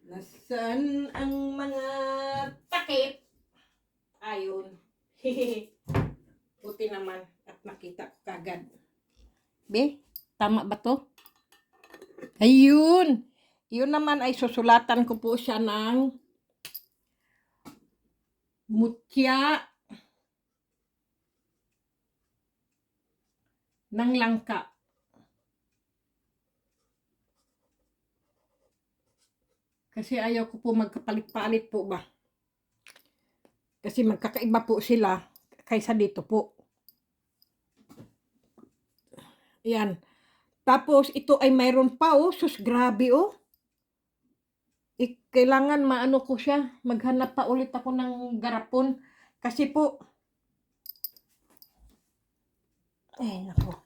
Nasaan ang mga takip? Ayun. Buti naman at nakita ko kagad. Be, tama ba to? Ayun. Yun naman ay susulatan ko po siya ng mutya ng langka. Kasi ayaw ko po magkapalit-palit po ba. Kasi magkakaiba po sila kaysa dito po. Yan. Tapos ito ay mayroon pa oh. Sus, grabe oh. Kailangan maano ko siya. Maghanap pa ulit ako ng garapon. Kasi po, ay nako.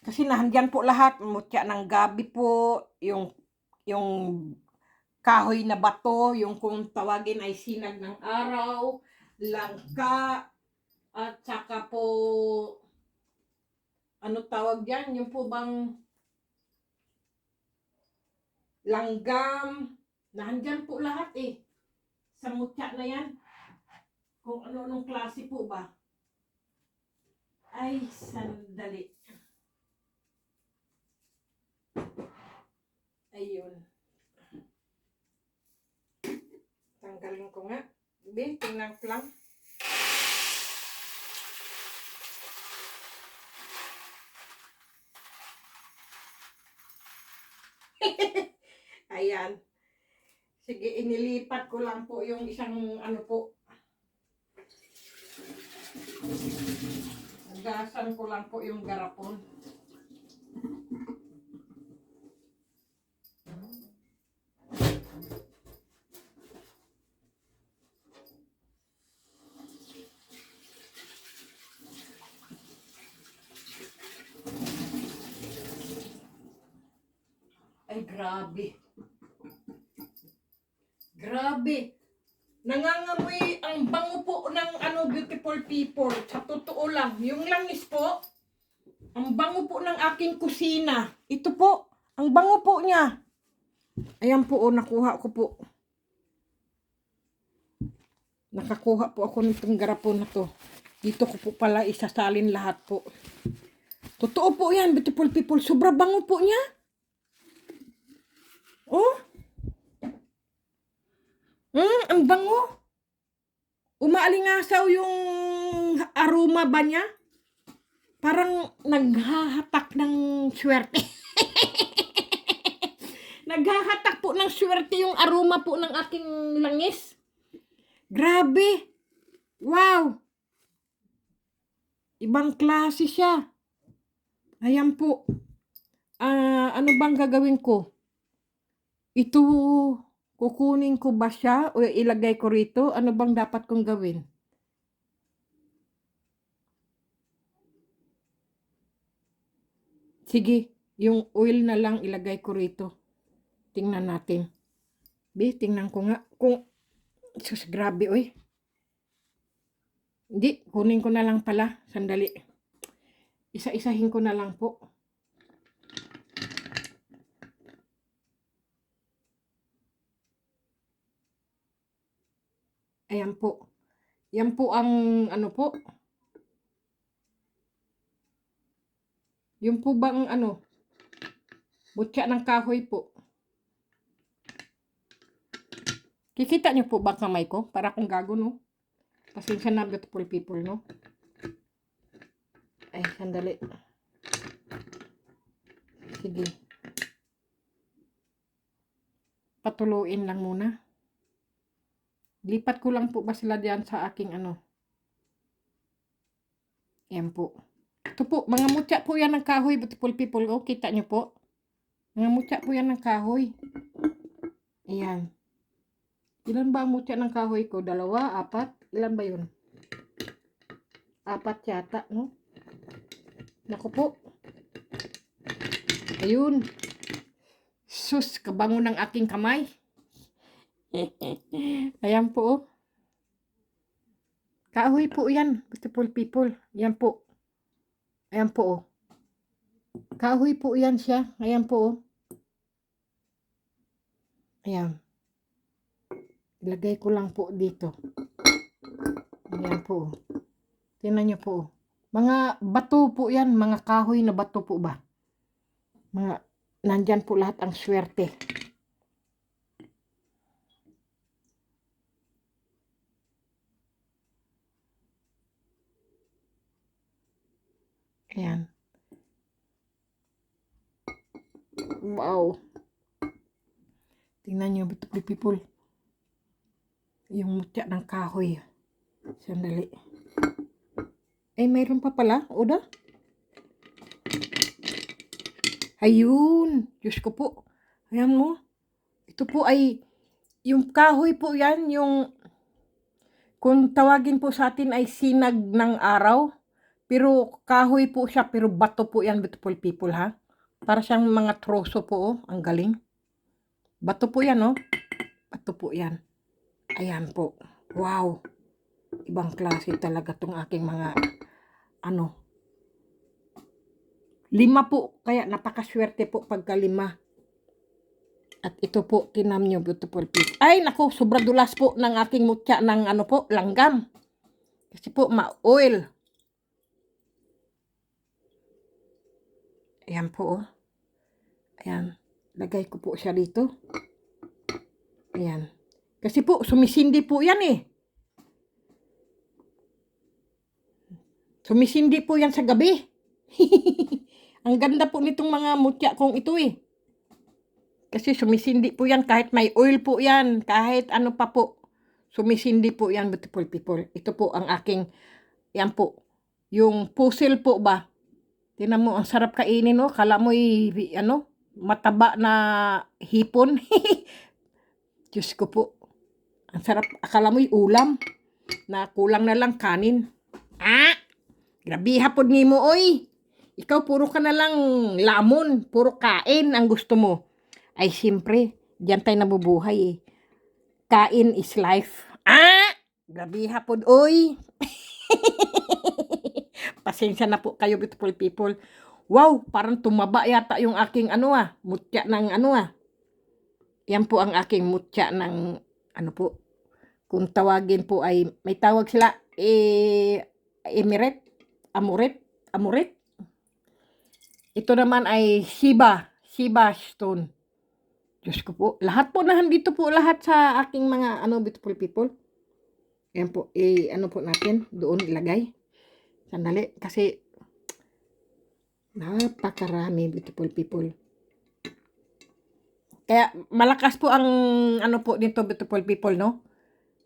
Kasi nahandyan po lahat. Mutya ng gabi po. Yung kahoy na bato. Yung kung tawagin ay sinag ng araw. Langka. At saka po, ano tawag yan? Yung po bang langgam. Nahandyan po lahat eh. Sa mutya na yan. Kung ano-anong klase po ba. Ay, sandali. Ayun. Tanggalin ko nga. Be, tingnan ko lang. Ayan. Sige, inilipat ko lang po yung isang ano po. Nagasan ko lang po yung garapon. Ay, grabe. Grabe. Nangangamoy ang bango po ng ano, beautiful people. Sa totoo lang. Yung langis po, ang bango po ng aking kusina. Ito po, ang bango po niya. Ayan po, oh, nakuha ko po. Nakakuha po ako nitong garapon na to. Dito ko po pala isasalin lahat po. Totoo po yan, beautiful people. Sobra bango po niya. Oh. Ang bango. Umaalingasaw yung aroma ba niya? Parang naghahatak ng swerte. Naghahatak po ng swerte yung aroma po ng aking langis. Grabe. Wow. Ibang klase siya. Ayan po. Ano bang gagawin ko? Ito, kukunin ko ba siya o ilagay ko rito? Ano bang dapat kong gawin? Sige, yung oil na lang ilagay ko rito. Tingnan natin. Tingnan ko nga. Sus, grabe oy. Hindi, kunin ko na lang pala. Sandali. Isa-isahin ko na lang po. Ayan po. Yan po ang ano po. Yung po bang ano, butya ng kahoy po. Kikita niyo po ba kamay ko? Para akong gago, no? Pasensya na, beautiful people, no? Ay, sandali. Sige. Patuluin lang muna. Lipat ko lang po ba sila diyan sa aking ano. Yan po. Ito po, mga mutya po yan ng kahoy, beautiful people. Oh, kita nyo po. Mga mutya po yan ng kahoy. Ayan. Ilan ba ang mutya ng kahoy ko? 2, 4? Ilan ba yun? 4 yata, no? Naku po. Ayun. Sus, kabango ng aking kamay. Ayan po, oh. Kahoy po yan, beautiful people. Ayan po. Ayan po, oh. Kahoy po yan siya. Ayan po, oh. Ayan. Ilagay ko lang po dito. Ayan po. Tingnan nyo po. Mga bato po yan. Mga kahoy na bato po ba? Mga, nandyan po lahat ang swerte. Ayan. Wow. Tingnan nyo, people. Yung mutya ng kahoy. Sandali. Mayroon pa pala. Oda? Ayun. Diyos ko po. Ayan mo. Ito po ay, yung kahoy po yan, yung, kung tawagin po sa atin ay sinag ng araw. Pero kahoy po siya, pero bato po yan, beautiful people, ha? Para siyang mga troso po, oh. Ang galing. Bato po yan, oh. Bato po yan. Ayan po. Wow. Ibang klase talaga tong aking mga, 5 po. Kaya napakaswerte po pagka 5. At ito po, tinam nyo, beautiful people. Ay, naku, sobra dulas po ng aking mutya ng langgam. Kasi po, ma-oil. Ayan po, oh. Ayan. Lagay ko po siya dito. Ayan. Kasi po, sumisindi po yan eh. Sumisindi po yan sa gabi. Ang ganda po nitong mga mutya kong ito eh. Kasi sumisindi po yan kahit may oil po yan. Kahit ano pa po. Sumisindi po yan, beautiful people. Ito po ang aking, yan po. Yung puzzle po ba? Tingnan mo, ang sarap kainin, no? Kala mo mataba na hipon. Diyos ko po. Ang sarap. Akala mo ulam. Na kulang na lang kanin. Grabe hapon ni mo, oy. Ikaw puro ka na lang lamon. Puro kain ang gusto mo. Ay, siyempre. Diyan tayo nabubuhay eh. Kain is life. Grabe hapon, oy. Pasensya na po kayo, beautiful people. Wow, parang tumaba yata yung aking mutya ng Yan po ang aking mutya ng po. Kung tawagin po ay, may tawag sila, amuret. Ito naman ay Shiba stone. Diyos ko po, lahat po nandito po lahat sa aking mga beautiful people. Yan po, po natin, doon ilagay. Sandali, kasi napakarami, beautiful people. Kaya malakas po ang po dito, beautiful people, no?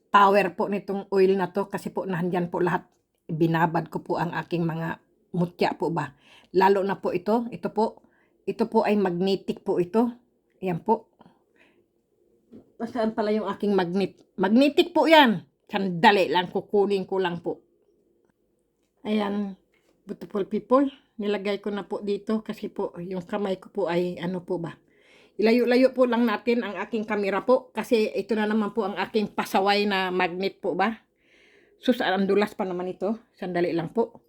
Power po nitong oil na to kasi po nandyan po lahat. Binabad ko po ang aking mga mutya po ba. Lalo na po ito po ay magnetic po ito. Yan po. Saan pala yung aking magnet? Magnetic po yan. Sandali lang, kukunin ko lang po. Ayan, beautiful people. Nilagay ko na po dito kasi po yung kamay ko po ay po ba. Ilayo-layo po lang natin ang aking kamera po kasi ito na naman po ang aking pasaway na magnet po ba. Sus, ang dulas pa naman ito. Sandali lang po.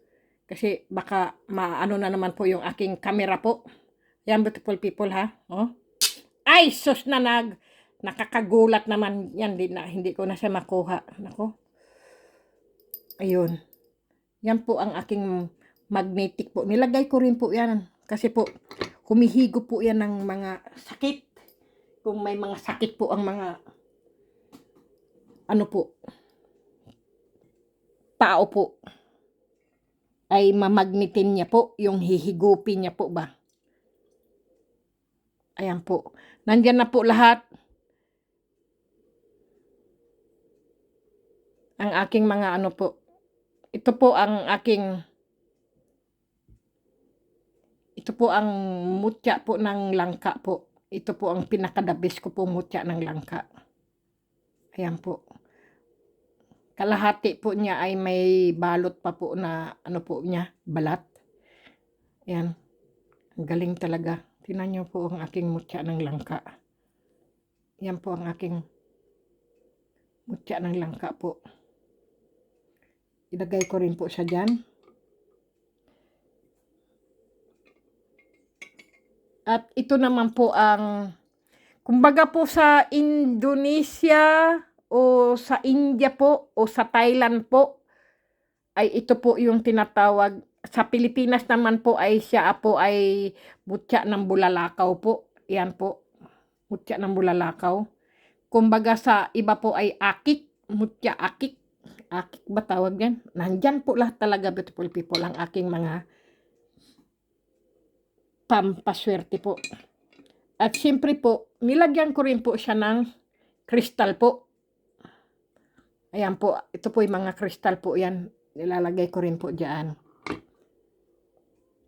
Kasi baka maano na naman po yung aking kamera po. Yan, beautiful people, ha. Oh. Ay, sus na nakakagulat naman yan. Hindi ko na siya makuha. Nako. Ayun. Yan po ang aking magnetic po. Nilagay ko rin po yan. Kasi po, humihigo po yan ng mga sakit. Kung may mga sakit po ang mga tao po, ay mamagnetin niya po yung hihigupin niya po ba. Ayan po. Nandyan na po lahat. Ang aking mga po. Ito po ang mutya po ng langka po. Ito po ang pinakadabis ko po mutya ng langka. Ayan po. Kalahati po niya ay may balot pa po na po niya, balat. Ayan. Ang galing talaga. Tingnan niyo po ang aking mutya ng langka. Yan po ang aking mutya ng langka po. Ilagay ko rin po siya dyan. At ito naman po ang Kumbaga po sa Indonesia o sa India po o sa Thailand po ay ito po yung tinatawag. Sa Pilipinas naman po ay siya po ay mutya ng bulalakaw po. Yan po, mutya ng bulalakaw. Kumbaga sa iba po ay akik, mutya akik. Akik ba tawag yan? Nandyan po lahat talaga, beautiful people, ang aking mga pampaswerte po. At siyempre po, nilagyan ko rin po siya ng kristal po. Ayan po, ito po yung mga kristal po yan. Nilalagay ko rin po dyan.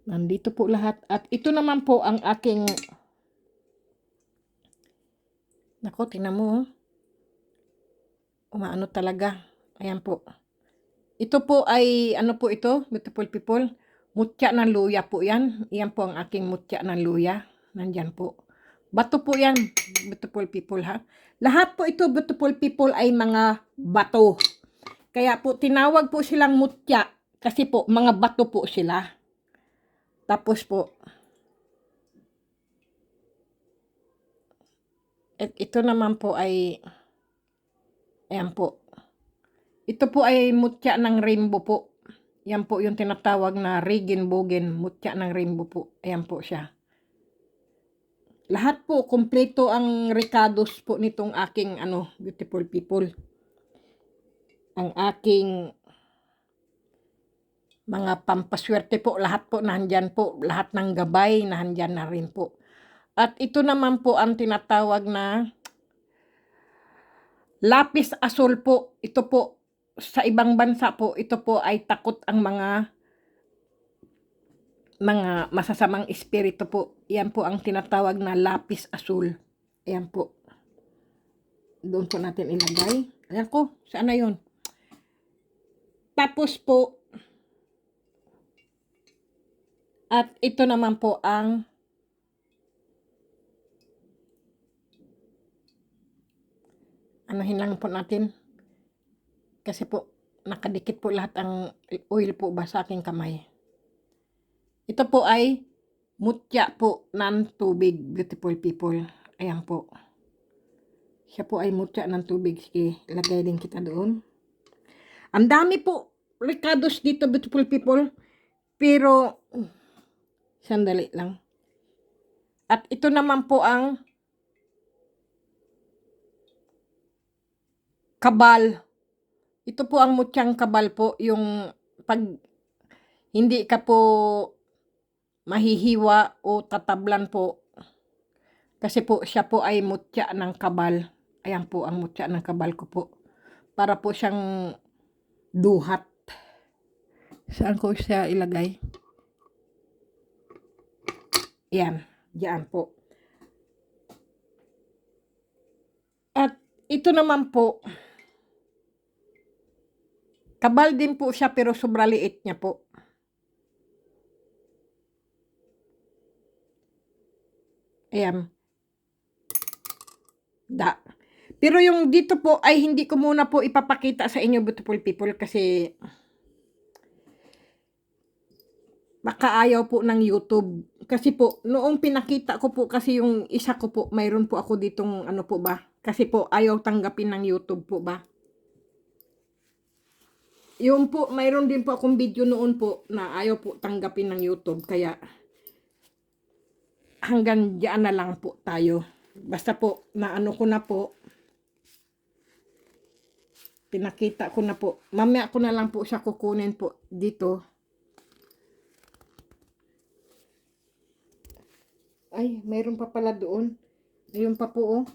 Nandito po lahat. At ito naman po ang aking... Nako, tingnan mo. Umaano talaga. Ayan po. Ito po ay, ano po ito, beautiful people? Mutya ng luya po yan. Iyan po ang aking mutya ng luya. Nandyan po. Bato po yan, beautiful people ha. Lahat po ito, beautiful people, ay mga bato. Kaya po, tinawag po silang mutya. Kasi po, mga bato po sila. Tapos po, at ito naman po ay, ayan po. Ito po ay mutya ng rainbow po. Yan po yung tinatawag na regenbogen, mutya ng rainbow po. Ayan po siya. Lahat po, kompleto ang recados po nitong aking, beautiful people. Ang aking mga pampaswerte po, lahat po nandyan po. Lahat ng gabay, nandyan na rin po. At ito naman po ang tinatawag na lapis asul po. Ito po, sa ibang bansa po, ito po ay takot ang mga masasamang espiritu po. Yan po ang tinatawag na lapis asul. Ayan po. Doon po natin ilagay. Ayan ko, saan na yun? Tapos po, at ito naman po ang anuhin lang po natin. Kasi po, nakadikit po lahat ang oil po ba sa aking kamay. Ito po ay mutya po ng tubig, beautiful people. Ayan po. Siya po ay mutya ng tubig. Sige, lagay din kita doon. Ang dami po recados dito, beautiful people. Pero, sandali lang. At ito naman po ang kabal. Ito po ang mutyang kabal po. Yung pag hindi ka po mahihiwa o tatablan po. Kasi po siya po ay mutya ng kabal. Ayan po ang mutya ng kabal ko po. Para po siyang duhat. Saan ko siya ilagay? Ayan. Diyan po. At ito naman po. Kabal din po siya pero sobra liit niya po. Ayan. Pero yung dito po ay hindi ko muna po ipapakita sa inyo, beautiful people, kasi baka ayaw po ng YouTube. Kasi po, noong pinakita ko po kasi yung isa ko po, mayroon po ako ditong ano po ba. Kasi po, ayaw tanggapin ng YouTube po ba. Yung po, mayroon din po akong video noon po na ayaw po tanggapin ng YouTube. Kaya hanggang diyan na lang po tayo. Basta po, naano ko na po. Pinakita ko na po. Mamaya ko na lang po siya kukunin po dito. Ay, mayroon pa pala doon. Ayun pa po, oh.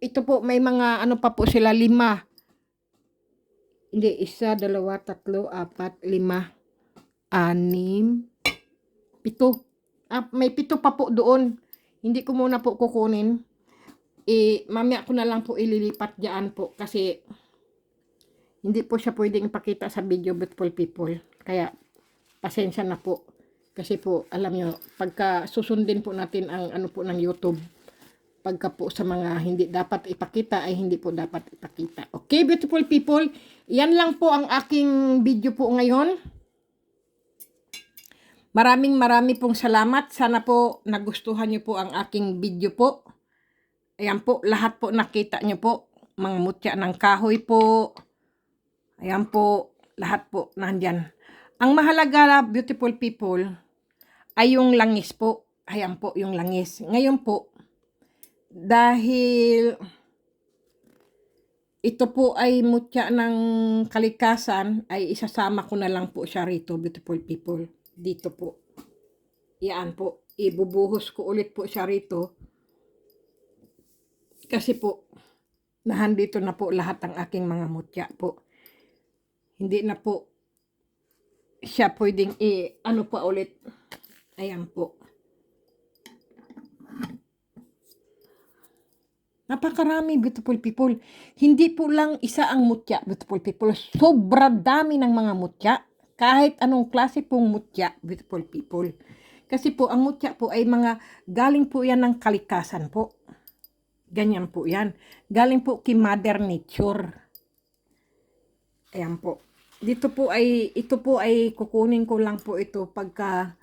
Ito po, may mga ano pa po sila, 5. Hindi, 1, 2, 3, 4, 5, 6, 7. May 7 pa po doon. Hindi ko muna po kukunin. Mamaya ko na lang po ililipat dyan po. Kasi, hindi po siya pwedeng ipakita sa video, beautiful people. Kaya, pasensya na po. Kasi po, alam nyo, pagka susundin po natin ang ano po ng YouTube, pagka po sa mga hindi dapat ipakita, ay hindi po dapat ipakita. Okay, beautiful people? Yan lang po ang aking video po ngayon. Maraming pong salamat. Sana po nagustuhan nyo po ang aking video po. Ayan po, lahat po nakita nyo po. Mga mutya ng kahoy po. Ayan po, lahat po nandyan. Ang mahalaga, beautiful people, ay yung langis po. Ayan po yung langis. Ngayon po, dahil ito po ay mutya ng kalikasan, ay isasama ko na lang po siya rito, beautiful people. Dito po. Yan po. Ibubuhos ko ulit po siya rito. Kasi po, nahandito na po lahat ng aking mga mutya po. Hindi na po siya pwedeng ano pa ulit. Ayan po. Napakarami, beautiful people. Hindi po lang isa ang mutya, beautiful people. Sobra dami ng mga mutya. Kahit anong klase pong mutya, beautiful people. Kasi po, ang mutya po ay galing po yan ng kalikasan po. Ganyan po yan. Galing po kay Mother Nature. Ayan po. Ito po ay kukunin ko lang po ito pagka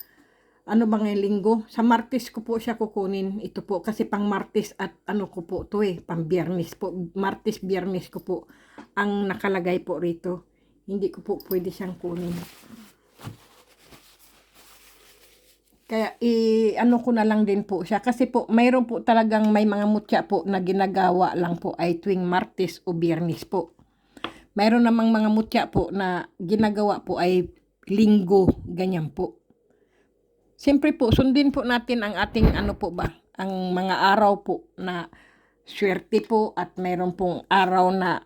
ano ba ngayong linggo? Sa Martes ko po siya kukunin. Ito po kasi pang Martes at ano ko po to pang Biyernes po. Martes, Biyernes ko po ang nakalagay po rito. Hindi ko po pwede siyang kunin. Kaya ano ko na lang din po siya. Kasi po mayroon po talagang may mga mutya po na ginagawa lang po ay tuwing Martes o Biyernes po. Mayroon namang mga mutya po na ginagawa po ay linggo. Ganyan po. Siyempre po, sundin po natin ang ating ang mga araw po na swerte po at mayroon pong araw na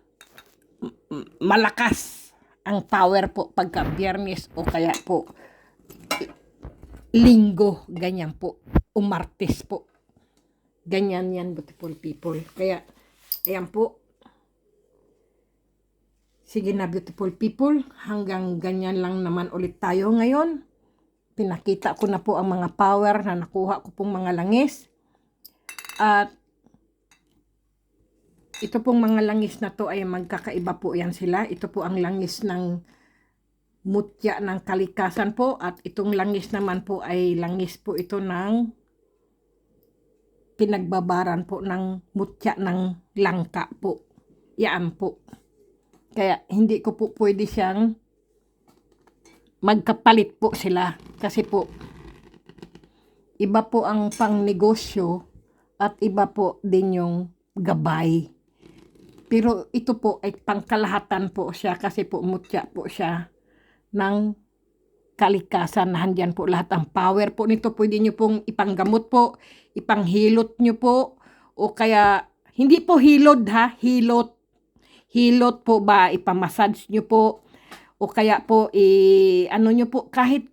malakas ang power po pagka Biyernes o kaya po linggo, ganyan po, o Martes po. Ganyan yan, beautiful people. Kaya, ayan po. Sige na, beautiful people, hanggang ganyan lang naman ulit tayo ngayon. Pinakita ko na po ang mga power na nakuha ko pong mga langis. At ito pong mga langis na to ay magkakaiba po yan sila. Ito po ang langis ng mutya ng kalikasan po. At itong langis naman po ay langis po ito ng pinagbabaran po ng mutya ng langka po. Yan po. Kaya hindi ko po pwede siyang magkapalit po sila. Kasi po, iba po ang pang negosyo at iba po din yung gabay. Pero ito po ay pangkalahatan po siya kasi po mutya po siya ng kalikasan. Nandiyan po lahat ang power po nito. Pwede nyo pong ipanggamot po, ipanghilot nyo po, o kaya, hindi po hilod ha, hilot. Hilot po ba, ipamassage nyo po, o kaya po, ano nyo po, kahit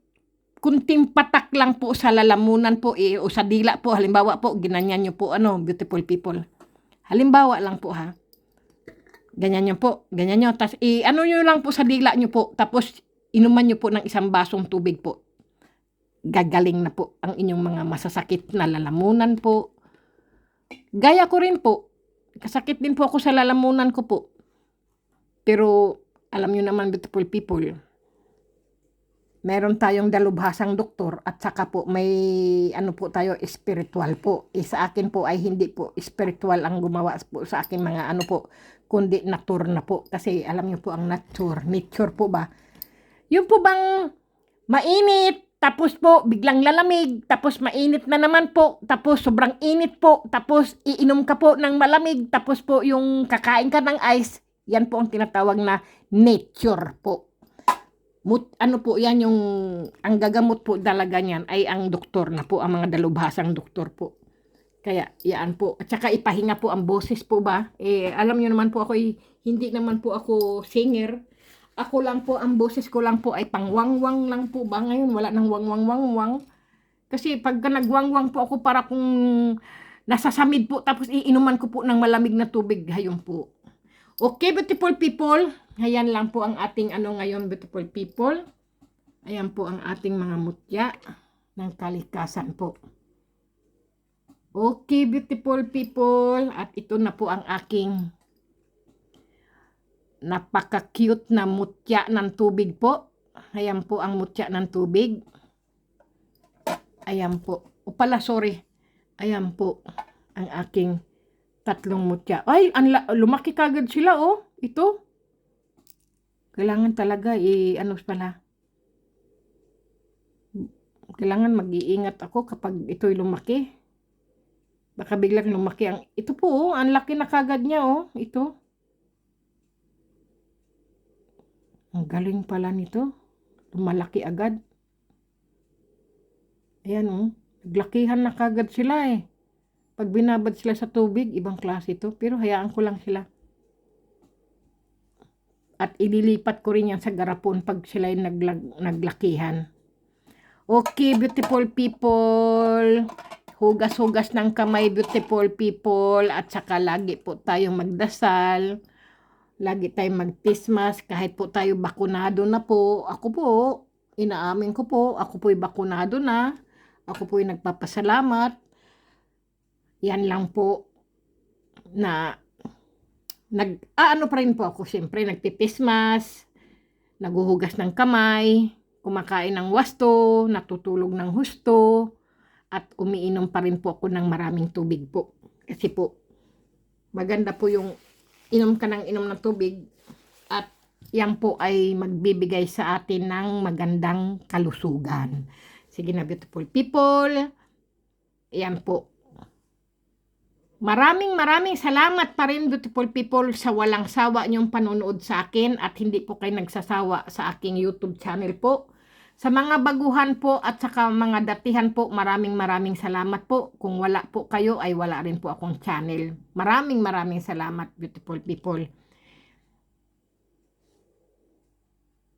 kunting patak lang po sa lalamunan po, o sa dila po, halimbawa po, ginanyan nyo po, beautiful people. Halimbawa lang po ha. Ganyan nyo po, ganyan nyo. Tapos, ano nyo lang po sa dila nyo po, tapos, inuman nyo po ng isang basong tubig po. Gagaling na po ang inyong mga masasakit na lalamunan po. Gaya ko rin po, kasakit din po ako sa lalamunan ko po. Pero, alam nyo naman, beautiful people, meron tayong dalubhasang doktor at saka po may ano po tayo, spiritual po. Sa akin po ay hindi po spiritual ang gumawa po sa akin mga ano po, kundi nature na po. Kasi alam nyo po ang nature po ba? Yung po bang mainit, tapos po biglang lalamig, tapos mainit na naman po, tapos sobrang init po, tapos iinom ka po ng malamig, tapos po yung kakain ka ng ice, yan po ang tinatawag na nature po. Ano po yan yung, ang gagamot po talaga niyan ay ang doktor na po, ang mga dalubhasang doktor po. Kaya, yan po. At saka ipahinga po ang boses po ba? Alam nyo naman po ako, hindi naman po ako singer. Ako lang po, ang boses ko lang po ay pangwangwang lang po ba? Ngayon, wala nang wangwang. Kasi pagka nagwangwang po ako para kung nasasamid po, tapos iinuman ko po ng malamig na tubig. Hayun po. Okay, beautiful people. Ayan lang po ang ating ngayon, beautiful people. Ayan po ang ating mga mutya ng kalikasan po. Okay, beautiful people. At ito na po ang aking napaka-cute na mutya ng tubig po. Ayan po ang mutya ng tubig. Ayan po. O pala, sorry. Ayan po ang aking 3 mutya. Ay, lumaki kagad sila, oh. Ito. Kailangan talaga, ano pala. Kailangan mag-iingat ako kapag ito'y lumaki. Baka biglang lumaki ito po, oh. Ang laki na kagad niya, oh. Ito. Ang galing pala nito. Lumalaki agad. Ayan, oh. Naglakihan na kagad sila, eh. Pag binabad sila sa tubig, ibang klase ito. Pero hayaan ko lang sila. At ililipat ko rin yan sa garapon pag sila naglakihan. Okay, beautiful people. Hugas-hugas ng kamay, beautiful people. At saka lagi po tayong magdasal. Lagi tayong magtismas. Kahit po tayo bakunado na po. Ako po, inaamin ko po, ako po'y bakunado na. Ako po'y nagpapasalamat. Yan lang po na ano pa rin po ako. Siyempre, nagtitismas, naguhugas ng kamay, kumakain ng wasto, natutulog ng husto, at umiinom pa rin po ako ng maraming tubig po. Kasi po, maganda po yung inom ka ng inom ng tubig at yan po ay magbibigay sa atin ng magandang kalusugan. Sige na, beautiful people. Yan po. Maraming salamat pa rin, beautiful people, sa walang sawa niyong panonood sa akin at hindi po kayo nagsasawa sa aking YouTube channel po. Sa mga baguhan po at saka mga datihan po, maraming salamat po. Kung wala po kayo ay wala rin po akong channel. Maraming salamat, beautiful people.